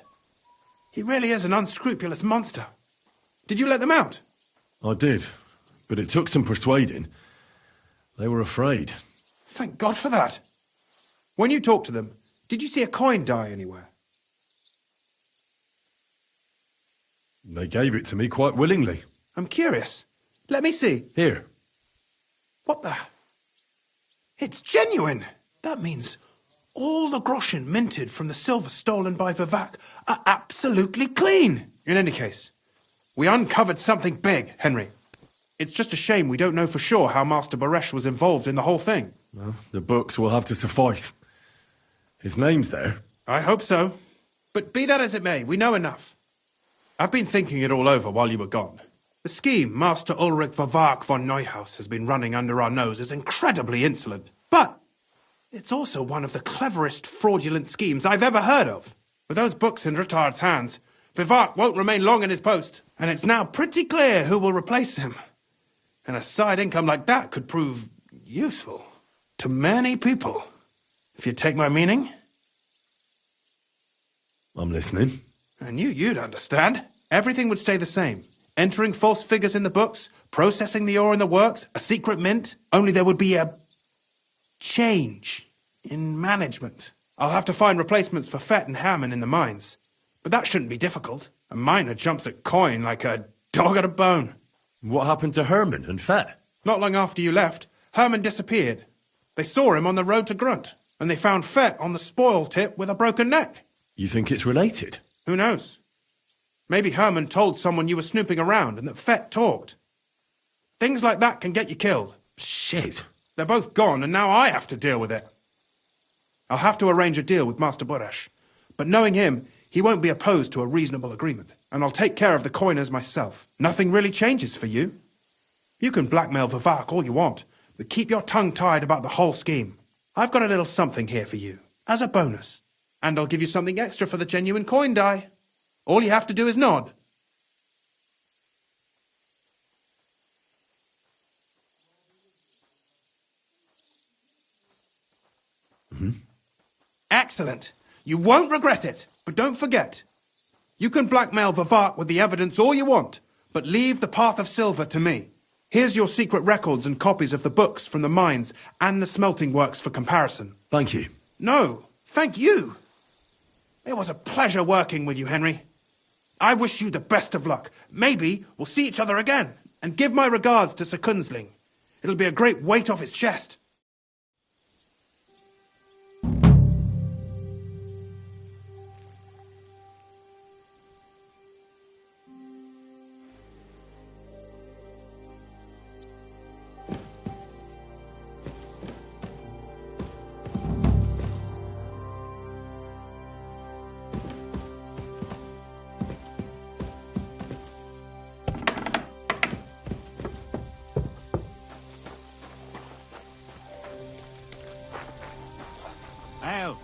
He really is an unscrupulous monster. Did you let them out? I did, but it took some persuading. They were afraid. Thank God for that. When you talked to them, did you see a coin die anywhere? They gave it to me quite willingly. I'm curious. Let me see. Here. What the? It's genuine! That means all the groschen minted from the silver stolen by Vivak are absolutely clean! In any case, we uncovered something big, Henry. It's just a shame we don't know for sure how Master Baresh was involved in the whole thing. Well, the books will have to suffice. His name's there. I hope so. But be that as it may, we know enough. I've been thinking it all over while you were gone. The scheme Master Ulrich Vivak von Neuhaus has been running under our nose is incredibly insolent. But it's also one of the cleverest fraudulent schemes I've ever heard of. With those books in Retard's hands, Vivak won't remain long in his post, and it's now pretty clear who will replace him. And a side income like that could prove useful to many people, if you take my meaning. I'm listening. I knew you'd understand. Everything would stay the same. Entering false figures in the books, processing the ore in the works, a secret mint, only there would be a change in management. I'll have to find replacements for Fett and Hammond in the mines. But that shouldn't be difficult. A miner jumps at coin like a dog at a bone. What happened to Herman and Fett? Not long after you left, Herman disappeared. They saw him on the road to Grunt, and they found Fett on the spoil tip with a broken neck. You think it's related? Who knows? Maybe Herman told someone you were snooping around and that Fett talked. Things like that can get you killed. Shit. They're both gone, and now I have to deal with it. I'll have to arrange a deal with Master Boresh. But knowing him, he won't be opposed to a reasonable agreement. And I'll take care of the coiners myself. Nothing really changes for you. You can blackmail Vivak all you want, but keep your tongue tied about the whole scheme. I've got a little something here for you, as a bonus. And I'll give you something extra for the genuine coin die. All you have to do is nod. Excellent. You won't regret it. But don't forget, you can blackmail Vivak with the evidence all you want, but leave the Path of Silver to me. Here's your secret records and copies of the books from the mines and the smelting works for comparison. Thank you. No, thank you. It was a pleasure working with you, Henry. I wish you the best of luck. Maybe we'll see each other again. And give my regards to Sir Kunzling. It'll be a great weight off his chest. Al.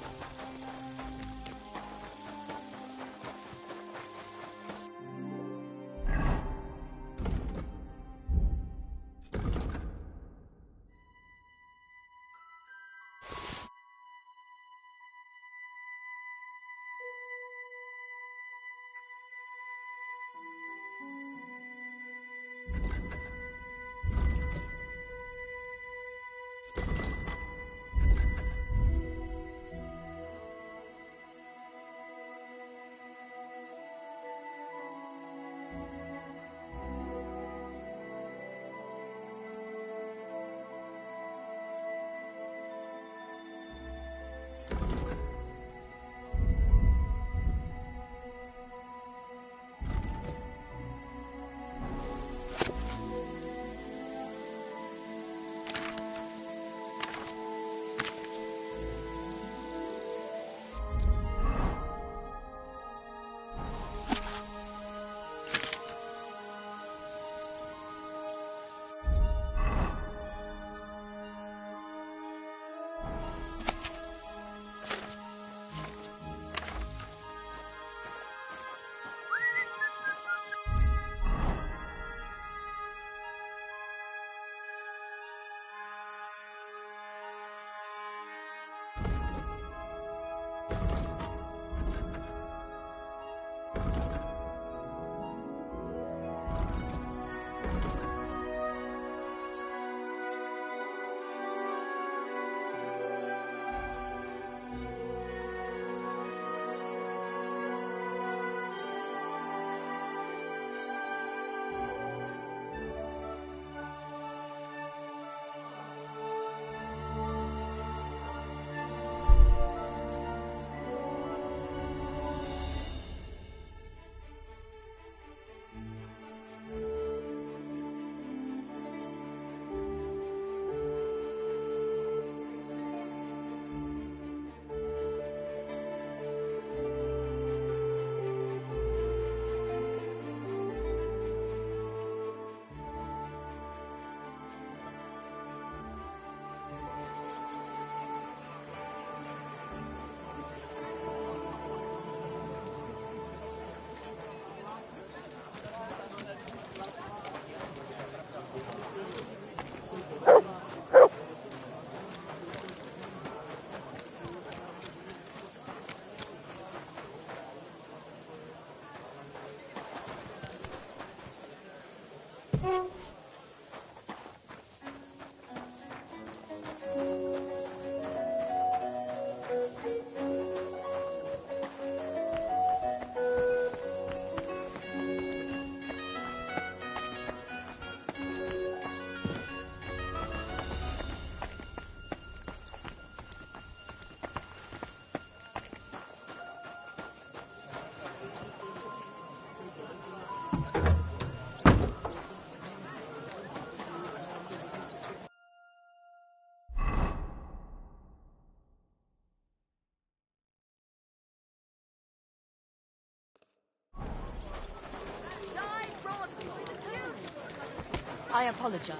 I apologize.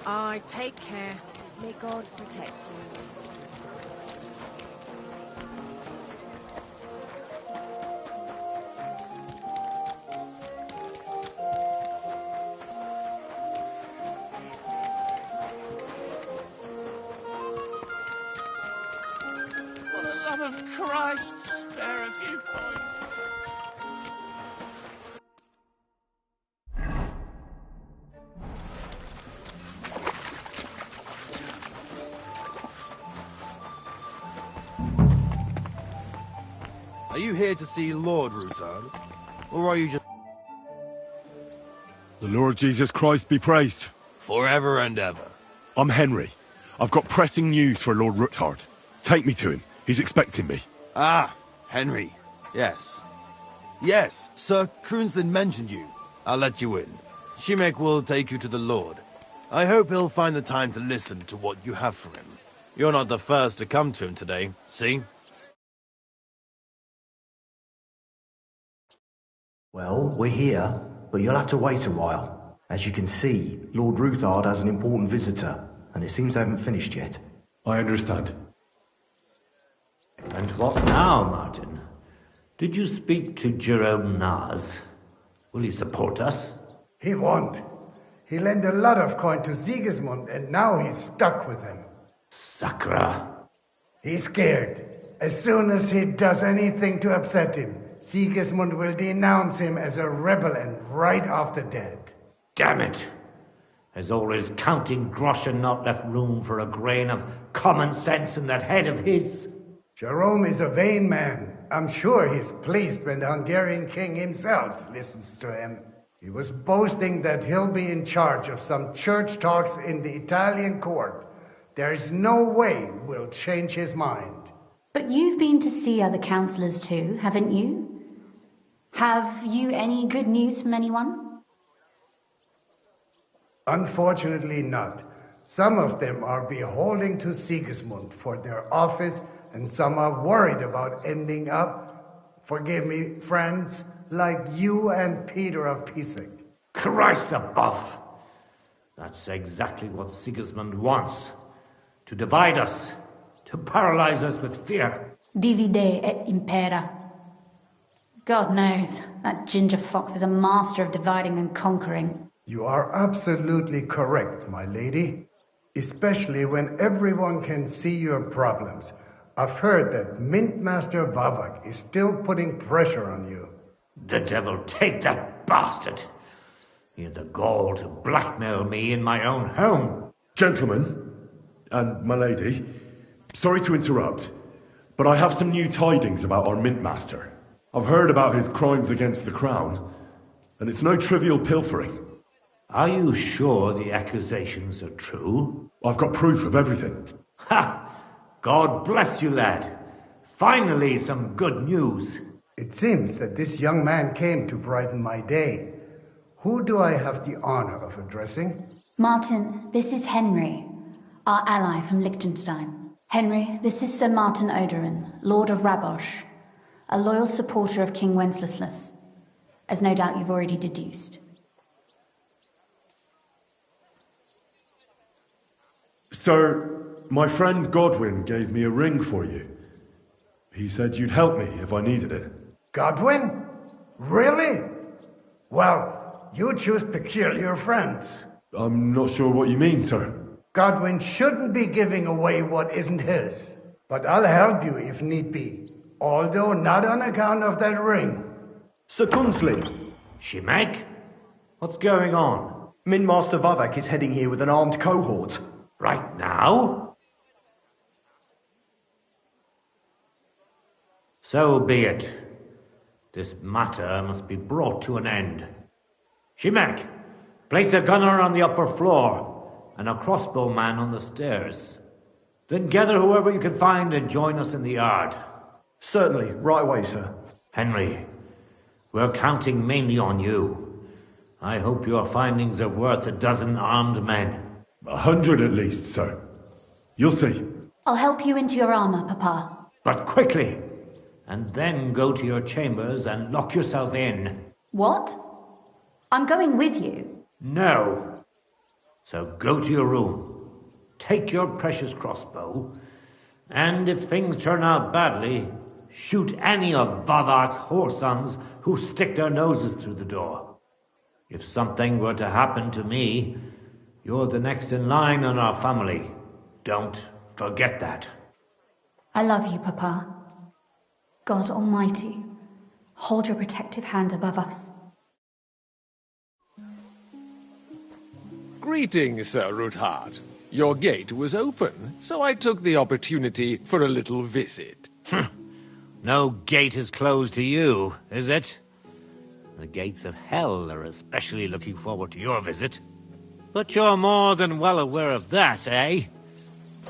I take care. May God protect you. For the love of Christ, spare a few coins. Are you here to see Lord Rutan? Or are you just... The Lord Jesus Christ be praised. Forever and ever. I'm Henry. I've got pressing news for Lord Ruthard. Take me to him. He's expecting me. Ah, Henry. Yes. Yes, Sir Kroonslin mentioned you. I'll let you in. Shimek will take you to the Lord. I hope he'll find the time to listen to what you have for him. You're not the first to come to him today, see? Well, we're here, but you'll have to wait a while. As you can see, Lord Ruthard has an important visitor, and it seems they haven't finished yet. I understand. And what now, Martin? Did you speak to Jerome Naz? Will he support us? He won't. He lent a lot of coin to Sigismund, and now he's stuck with him. Sakra. He's scared. As soon as he does anything to upset him, Sigismund will denounce him as a rebel and right after dead. Damn it! Has all his counting groschen not left room for a grain of common sense in that head of his? Jerome is a vain man. I'm sure he's pleased when the Hungarian king himself listens to him. He was boasting that he'll be in charge of some church talks in the Italian court. There is no way we'll change his mind. But you've been to see other councillors too, haven't you? Have you any good news from anyone? Unfortunately not. Some of them are beholden to Sigismund for their office, and some are worried about ending up, forgive me, friends, like you and Peter of Pisek. Christ above! That's exactly what Sigismund wants. To divide us. To paralyze us with fear. Divide et impera. God knows, that ginger fox is a master of dividing and conquering. You are absolutely correct, my lady. Especially when everyone can see your problems. I've heard that Mint Master Vavak is still putting pressure on you. The devil take that bastard! He had the gall to blackmail me in my own home. Gentlemen, and my lady, sorry to interrupt, but I have some new tidings about our Mint Master. I've heard about his crimes against the crown, and it's no trivial pilfering. Are you sure the accusations are true? I've got proof of everything. Ha! God bless you, lad. Finally, some good news. It seems that this young man came to brighten my day. Who do I have the honor of addressing? Martin, this is Henry, our ally from Liechtenstein. Henry, this is Sir Martin Oderin, Lord of Rabosh, a loyal supporter of King Wenceslas, as no doubt you've already deduced. Sir, my friend Godwin gave me a ring for you. He said you'd help me if I needed it. Godwin? Really? Well, you choose peculiar friends. I'm not sure what you mean, sir. Godwin shouldn't be giving away what isn't his. But I'll help you if need be. Although not on account of that ring. Sir Kunslin. Shimek? What's going on? Mint Master Vavak is heading here with an armed cohort. Right now? So be it. This matter must be brought to an end. Shimek, place a gunner on the upper floor and a crossbowman on the stairs. Then gather whoever you can find and join us in the yard. Certainly, right away, sir. Henry, we're counting mainly on you. I hope your findings are worth a dozen armed men. 100 at least, sir. You'll see. I'll help you into your armor, Papa. But quickly! And then go to your chambers and lock yourself in. What? I'm going with you. No. So go to your room, take your precious crossbow, and if things turn out badly, shoot any of Vathar's whoresons who stick their noses through the door. If something were to happen to me, you're the next in line in our family. Don't forget that. I love you, Papa. God Almighty, hold your protective hand above us. Greetings, Sir Ruthard. Your gate was open, so I took the opportunity for a little visit. No gate is closed to you, is it? The gates of hell are especially looking forward to your visit. But you're more than well aware of that, eh?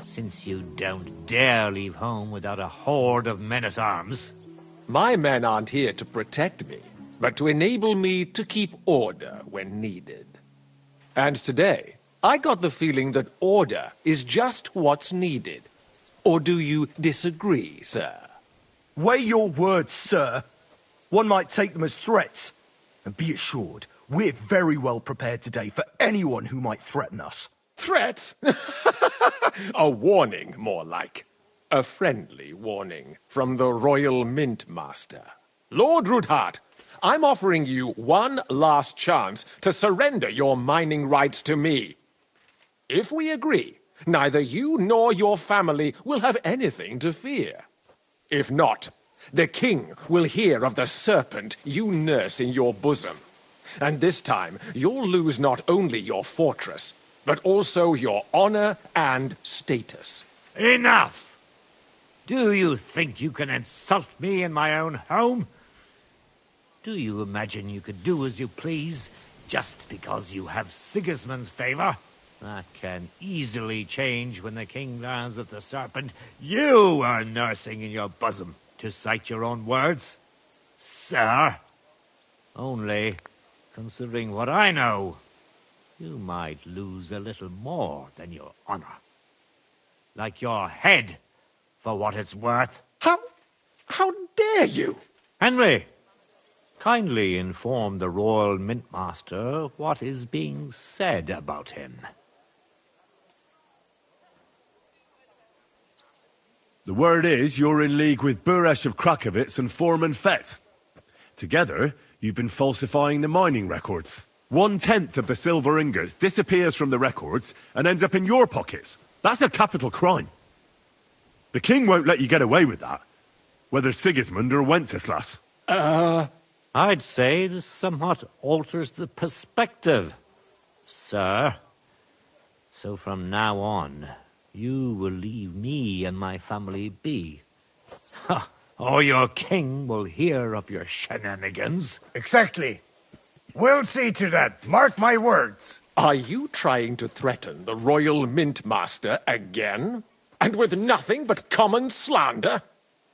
Since you don't dare leave home without a horde of men-at-arms. My men aren't here to protect me, but to enable me to keep order when needed. And today, I got the feeling that order is just what's needed. Or do you disagree, sir? Weigh your words, sir. One might take them as threats. And be assured, we're very well prepared today for anyone who might threaten us. Threat? A warning, more like. A friendly warning from the Royal Mint Master. Lord Ruthard, I'm offering you one last chance to surrender your mining rights to me. If we agree, neither you nor your family will have anything to fear. If not, the king will hear of the serpent you nurse in your bosom. And this time, you'll lose not only your fortress, but also your honor and status. Enough! Do you think you can insult me in my own home? Do you imagine you could do as you please, just because you have Sigismund's favor? That can easily change when the king learns of the serpent you are nursing in your bosom, to cite your own words. Sir, only, considering what I know, you might lose a little more than your honor. Like your head, for what it's worth. How dare you? Henry, kindly inform the Royal Mint Master what is being said about him. The word is you're in league with Buresh of Krakowitz and Foreman Fett. Together, you've been falsifying the mining records. 1/10 of the silver ingots disappears from the records and ends up in your pockets. That's a capital crime. The king won't let you get away with that, whether Sigismund or Wenceslas. I'd say this somewhat alters the perspective, sir. So from now on, you will leave me and my family be. Or your king will hear of your shenanigans. Exactly. We'll see to that. Mark my words. Are you trying to threaten the Royal Mint Master again? And with nothing but common slander?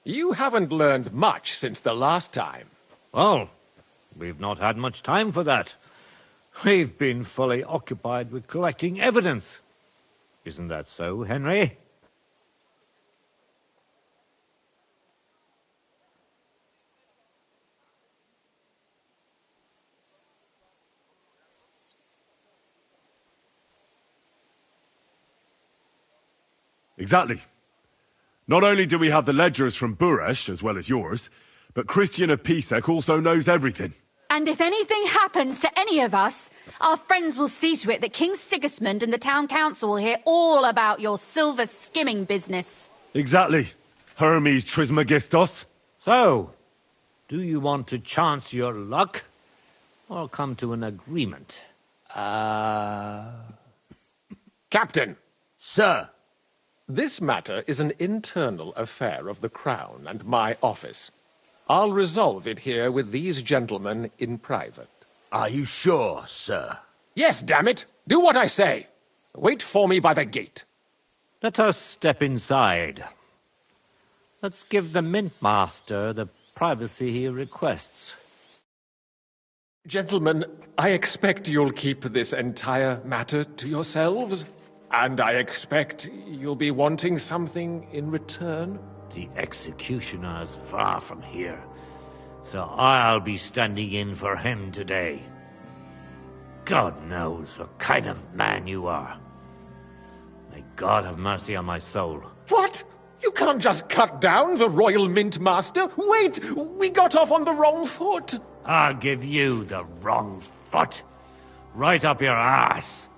You haven't learned much since the last time. Well, we've not had much time for that. We've been fully occupied with collecting evidence. Isn't that so, Henry? Exactly. Not only do we have the ledgers from Buresh, as well as yours, but Christian of Pisek also knows everything. And if anything happens to any of us, our friends will see to it that King Sigismund and the town council will hear all about your silver skimming business. Exactly. Hermes Trismegistos. So, do you want to chance your luck, or come to an agreement? Captain! Sir! This matter is an internal affair of the Crown and my office. I'll resolve it here with these gentlemen in private. Are you sure, sir? Yes, damn it! Do what I say! Wait for me by the gate. Let us step inside. Let's give the Mint Master the privacy he requests. Gentlemen, I expect you'll keep this entire matter to yourselves. And I expect you'll be wanting something in return? The executioner is far from here, so I'll be standing in for him today. God knows what kind of man you are. May God have mercy on my soul. What? You can't just cut down the Royal Mint Master. Wait! We got off on the wrong foot. I'll give you the wrong foot. Right up your ass.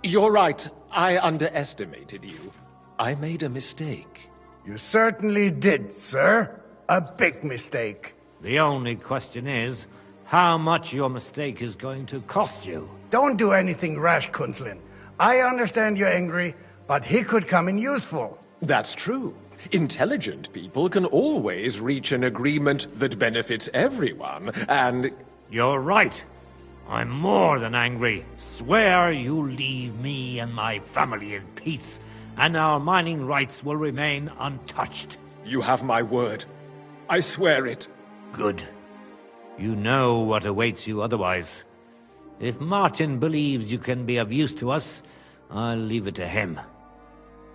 You're right. I underestimated you. I made a mistake. You certainly did, sir. A big mistake. The only question is, how much your mistake is going to cost you. Don't do anything rash, Kunzlin. I understand you're angry, but he could come in useful. That's true. Intelligent people can always reach an agreement that benefits everyone, and... You're right. I'm more than angry. Swear you leave me and my family in peace, and our mining rights will remain untouched. You have my word. I swear it. Good. You know what awaits you otherwise. If Martin believes you can be of use to us, I'll leave it to him.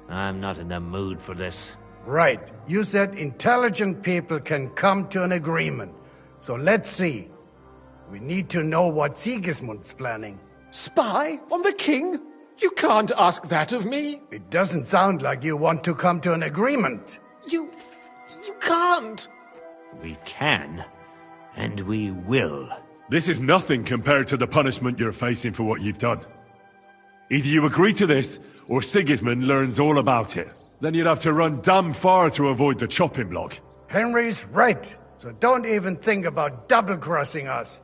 I'm not in the mood for this. Right. You said intelligent people can come to an agreement. So let's see. We need to know what Sigismund's planning. Spy on the king? You can't ask that of me. It doesn't sound like you want to come to an agreement. You can't. We can, and we will. This is nothing compared to the punishment you're facing for what you've done. Either you agree to this, or Sigismund learns all about it. Then you'd have to run damn far to avoid the chopping block. Henry's right, so don't even think about double-crossing us.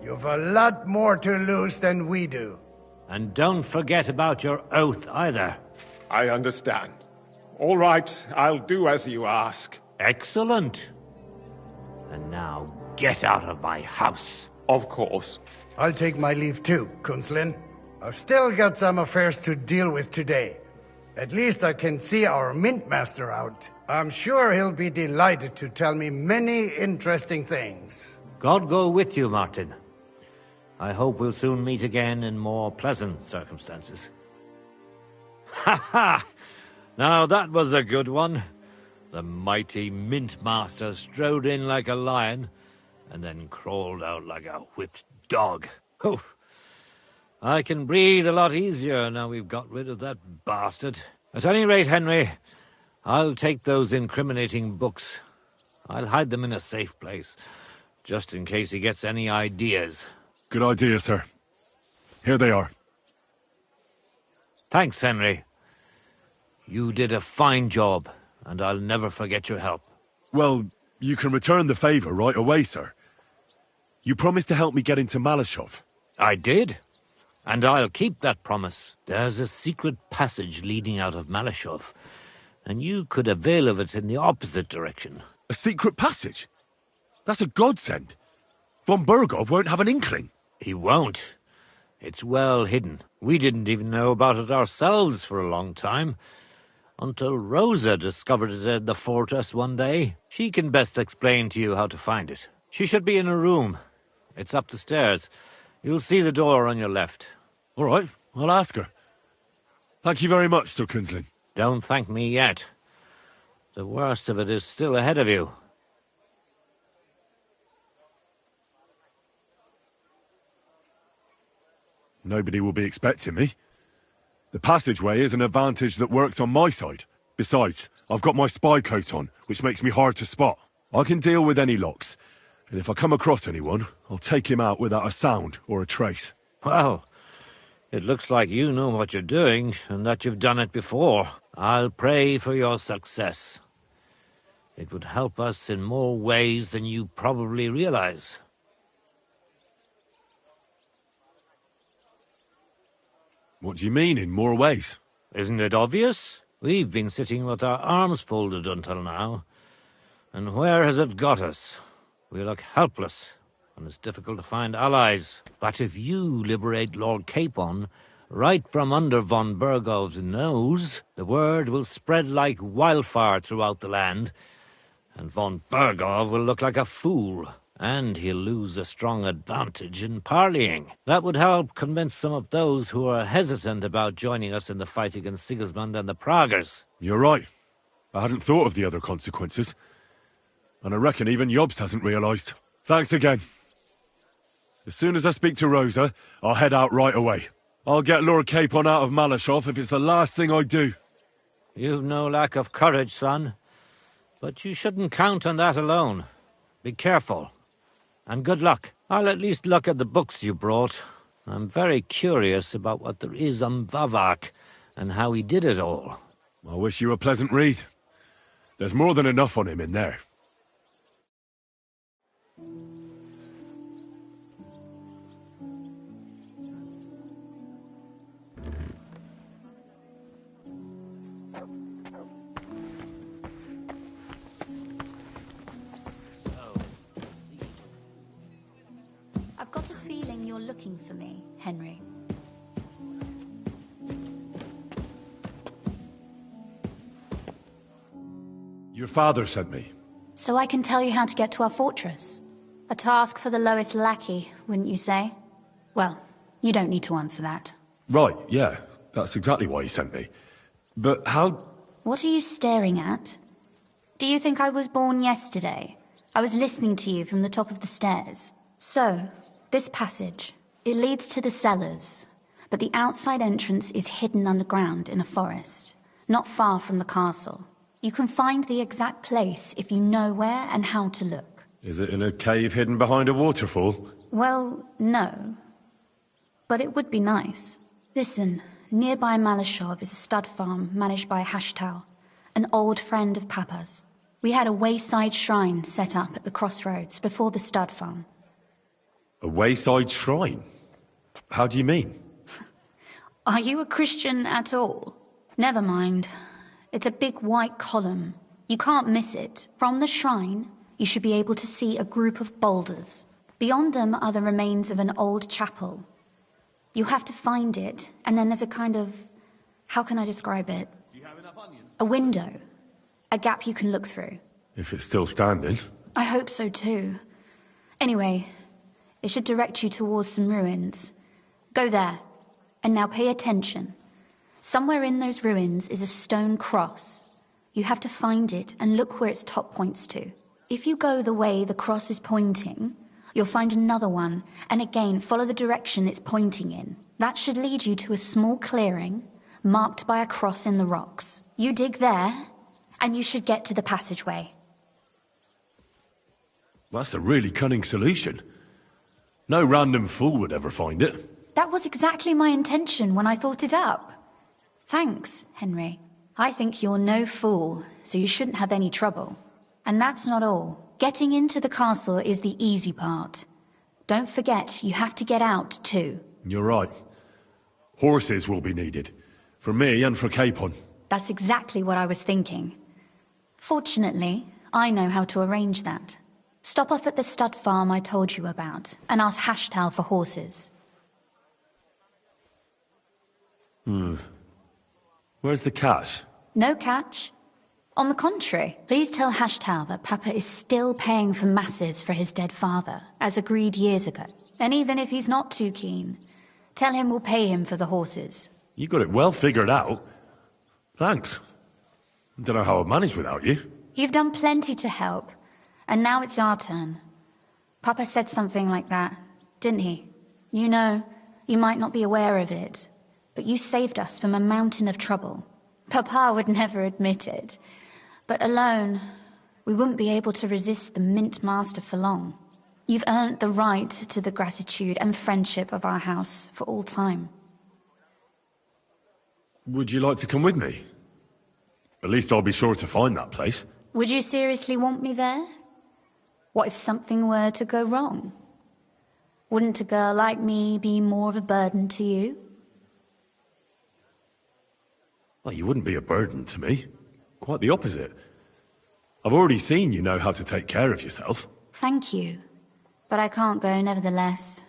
You've a lot more to lose than we do. And don't forget about your oath either. I understand. All right, I'll do as you ask. Excellent. And now get out of my house. Of course. I'll take my leave too, Kunzlin. I've still got some affairs to deal with today. At least I can see our Mint Master out. I'm sure he'll be delighted to tell me many interesting things. God go with you, Martin. I hope we'll soon meet again in more pleasant circumstances. Ha ha! Now that was a good one. The mighty Mint Master strode in like a lion, and then crawled out like a whipped dog. Oof. I can breathe a lot easier now we've got rid of that bastard. At any rate, Henry, I'll take those incriminating books. I'll hide them in a safe place, just in case he gets any ideas. Good idea, sir. Here they are. Thanks, Henry. You did a fine job, and I'll never forget your help. Well, you can return the favor right away, sir. You promised to help me get into Malashov. I did. And I'll keep that promise. There's a secret passage leading out of Malashov, and you could avail of it in the opposite direction. A secret passage? That's a godsend. Von Bergov won't have an inkling. He won't. It's well hidden. We didn't even know about it ourselves for a long time, until Rosa discovered it in the fortress one day. She can best explain to you how to find it. She should be in her room. It's up the stairs. You'll see the door on your left. All right, I'll ask her. Thank you very much, Sir Kunzlin. Don't thank me yet. The worst of it is still ahead of you. Nobody will be expecting me. The passageway is an advantage that works on my side. Besides, I've got my spy coat on, which makes me hard to spot. I can deal with any locks, and if I come across anyone, I'll take him out without a sound or a trace. Well, it looks like you know what you're doing, and that you've done it before. I'll pray for your success. It would help us in more ways than you probably realize. What do you mean, in more ways? Isn't it obvious? We've been sitting with our arms folded until now. And where has it got us? We look helpless, and it's difficult to find allies. But if you liberate Lord Capon, right from under von Bergov's nose, the word will spread like wildfire throughout the land, and von Bergov will look like a fool, and he'll lose a strong advantage in parleying. That would help convince some of those who are hesitant about joining us in the fight against Sigismund and the Praguers. You're right. I hadn't thought of the other consequences. And I reckon even Jobst hasn't realised. Thanks again. As soon as I speak to Rosa, I'll head out right away. I'll get Lord Capon out of Malashov if it's the last thing I do. You've no lack of courage, son. But you shouldn't count on that alone. Be careful. And good luck. I'll at least look at the books you brought. I'm very curious about what there is on Vavak and how he did it all. I wish you a pleasant read. There's more than enough on him in there. I've got a feeling you're looking for me, Henry. Your father sent me. So I can tell you how to get to our fortress. A task for the lowest lackey, wouldn't you say? Well, you don't need to answer that. Right, yeah. That's exactly why he sent me. But how... What are you staring at? Do you think I was born yesterday? I was listening to you from the top of the stairs. So, this passage, it leads to the cellars, but the outside entrance is hidden underground in a forest, not far from the castle. You can find the exact place if you know where and how to look. Is it in a cave hidden behind a waterfall? Well, no. But it would be nice. Listen, nearby Malashov is a stud farm managed by Hashtal, an old friend of Papa's. We had a wayside shrine set up at the crossroads before the stud farm. A wayside shrine? How do you mean? Are you a Christian at all? Never mind. It's a big white column. You can't miss it. From the shrine, you should be able to see a group of boulders. Beyond them are the remains of an old chapel. You have to find it, and then there's a kind of... how can I describe it? Do you have enough onions? A window. A gap you can look through. If it's still standing. I hope so too. Anyway, it should direct you towards some ruins. Go there. And now pay attention. Somewhere in those ruins is a stone cross. You have to find it and look where its top points to. If you go the way the cross is pointing, you'll find another one, and again follow the direction it's pointing in. That should lead you to a small clearing, marked by a cross in the rocks. You dig there, and you should get to the passageway. That's a really cunning solution. No random fool would ever find it. That was exactly my intention when I thought it up. Thanks, Henry. I think you're no fool, so you shouldn't have any trouble. And that's not all. Getting into the castle is the easy part. Don't forget, you have to get out too. You're right. Horses will be needed. For me and for Capon. That's exactly what I was thinking. Fortunately, I know how to arrange that. Stop off at the stud farm I told you about, and ask Hashtal for horses. Where's the cash? No catch. On the contrary, please tell Hashtal that Papa is still paying for masses for his dead father, as agreed years ago. And even if he's not too keen, tell him we'll pay him for the horses. You got it well figured out. Thanks. Don't know how I'd manage without you. You've done plenty to help, and now it's our turn. Papa said something like that, didn't he? You know, you might not be aware of it, but you saved us from a mountain of trouble. Papa would never admit it, but alone, we wouldn't be able to resist the Mint Master for long. You've earned the right to the gratitude and friendship of our house for all time. Would you like to come with me? At least I'll be sure to find that place. Would you seriously want me there? What if something were to go wrong? Wouldn't a girl like me be more of a burden to you? Well, you wouldn't be a burden to me. Quite the opposite. I've already seen you know how to take care of yourself. Thank you. But I can't go nevertheless.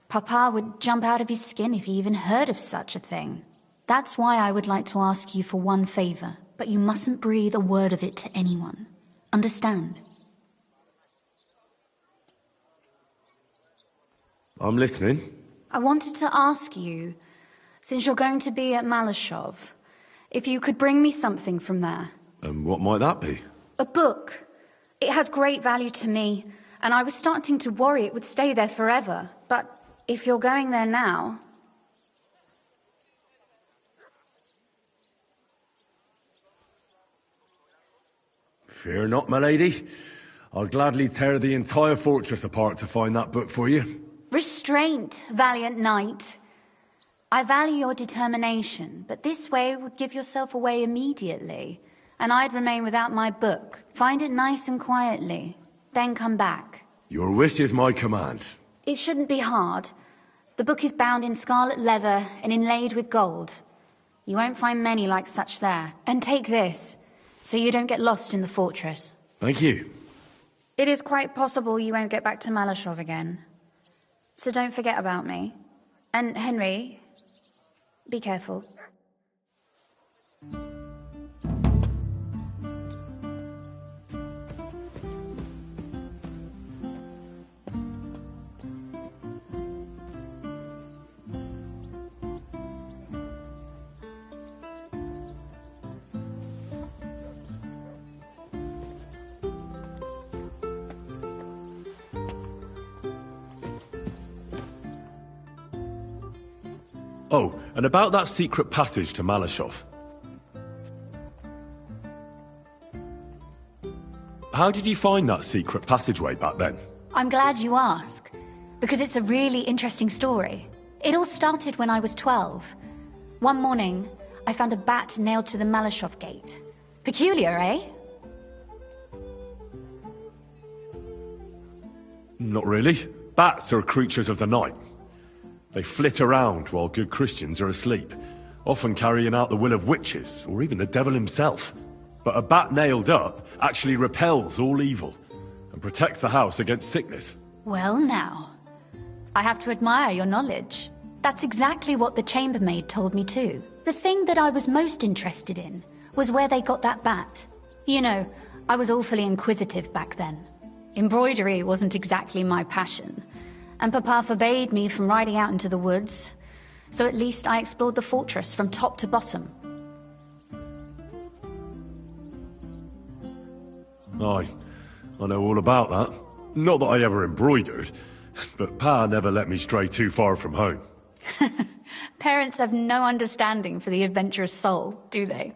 Papa would jump out of his skin if he even heard of such a thing. That's why I would like to ask you for one favor, but you mustn't breathe a word of it to anyone. Understand? I'm listening. I wanted to ask you, since you're going to be at Malashov, if you could bring me something from there. And what might that be? A book. It has great value to me, and I was starting to worry it would stay there forever. But if you're going there now... Fear not, my lady. I'll gladly tear the entire fortress apart to find that book for you. Restraint, valiant knight. I value your determination, but this way would give yourself away immediately, and I'd remain without my book. Find it nice and quietly, then come back. Your wish is my command. It shouldn't be hard. The book is bound in scarlet leather and inlaid with gold. You won't find many like such there. And take this, so you don't get lost in the fortress. Thank you. It is quite possible you won't get back to Malashov again. So don't forget about me. And Henry, be careful. Oh, and about that secret passage to Malashov. How did you find that secret passageway back then? I'm glad you ask, because it's a really interesting story. It all started when I was 12. One morning, I found a bat nailed to the Malashov gate. Peculiar, eh? Not really. Bats are creatures of the night. They flit around while good Christians are asleep, often carrying out the will of witches, or even the devil himself. But a bat nailed up actually repels all evil, and protects the house against sickness. Well now, I have to admire your knowledge. That's exactly what the chambermaid told me too. The thing that I was most interested in was where they got that bat. You know, I was awfully inquisitive back then. Embroidery wasn't exactly my passion, and Papa forbade me from riding out into the woods, so at least I explored the fortress from top to bottom. I know all about that. Not that I ever embroidered, but Pa never let me stray too far from home. Parents have no understanding for the adventurous soul, do they?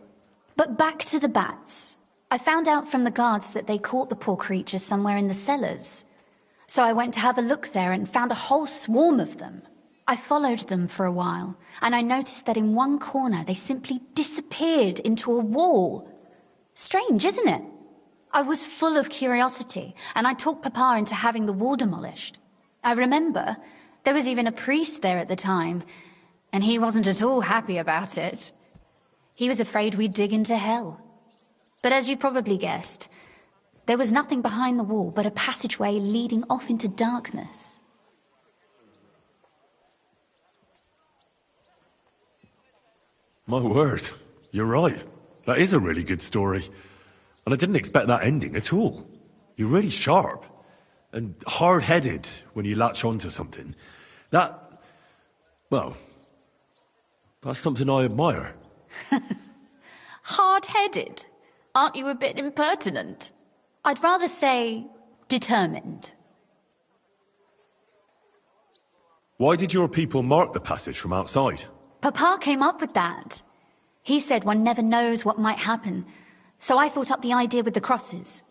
But back to the bats. I found out from the guards that they caught the poor creatures somewhere in the cellars. So I went to have a look there and found a whole swarm of them. I followed them for a while, and I noticed that in one corner they simply disappeared into a wall. Strange, isn't it? I was full of curiosity, and I talked Papa into having the wall demolished. I remember there was even a priest there at the time, and he wasn't at all happy about it. He was afraid we'd dig into hell. But as you probably guessed, there was nothing behind the wall but a passageway leading off into darkness. My word, you're right. That is a really good story. And I didn't expect that ending at all. You're really sharp and hard-headed when you latch onto something. Well, that's something I admire. Hard-headed? Aren't you a bit impertinent? I'd rather say determined. Why did your people mark the passage from outside? Papa came up with that. He said one never knows what might happen, so I thought up the idea with the crosses.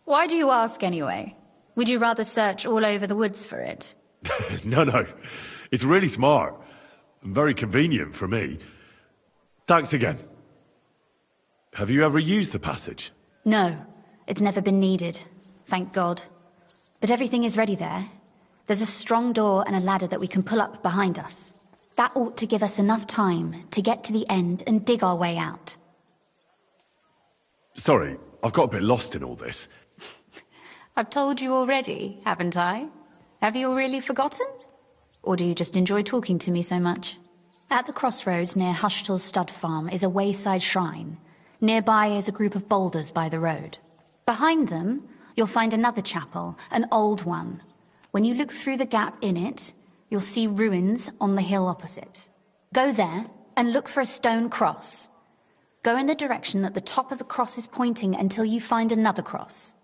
Why do you ask anyway? Would you rather search all over the woods for it? No. It's really smart. And very convenient for me. Thanks again. Have you ever used the passage? No, it's never been needed. Thank God. But everything is ready there. There's a strong door and a ladder that we can pull up behind us. That ought to give us enough time to get to the end and dig our way out. Sorry, I've got a bit lost in all this. I've told you already, haven't I? Have you really forgotten? Or do you just enjoy talking to me so much? At the crossroads near Hushtal's stud farm is a wayside shrine. Nearby is a group of boulders by the road. Behind them, you'll find another chapel, an old one. When you look through the gap in it, you'll see ruins on the hill opposite. Go there and look for a stone cross. Go in the direction that the top of the cross is pointing until you find another cross.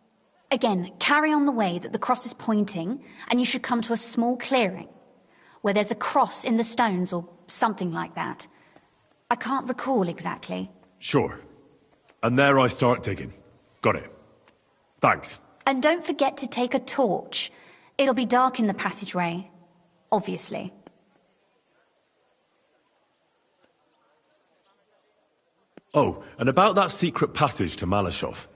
Again, carry on the way that the cross is pointing, and you should come to a small clearing, where there's a cross in the stones or something like that. I can't recall exactly. Sure. And there I start digging. Got it. Thanks. And don't forget to take a torch. It'll be dark in the passageway, obviously. Oh, and about that secret passage to Malashov.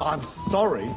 I'm sorry.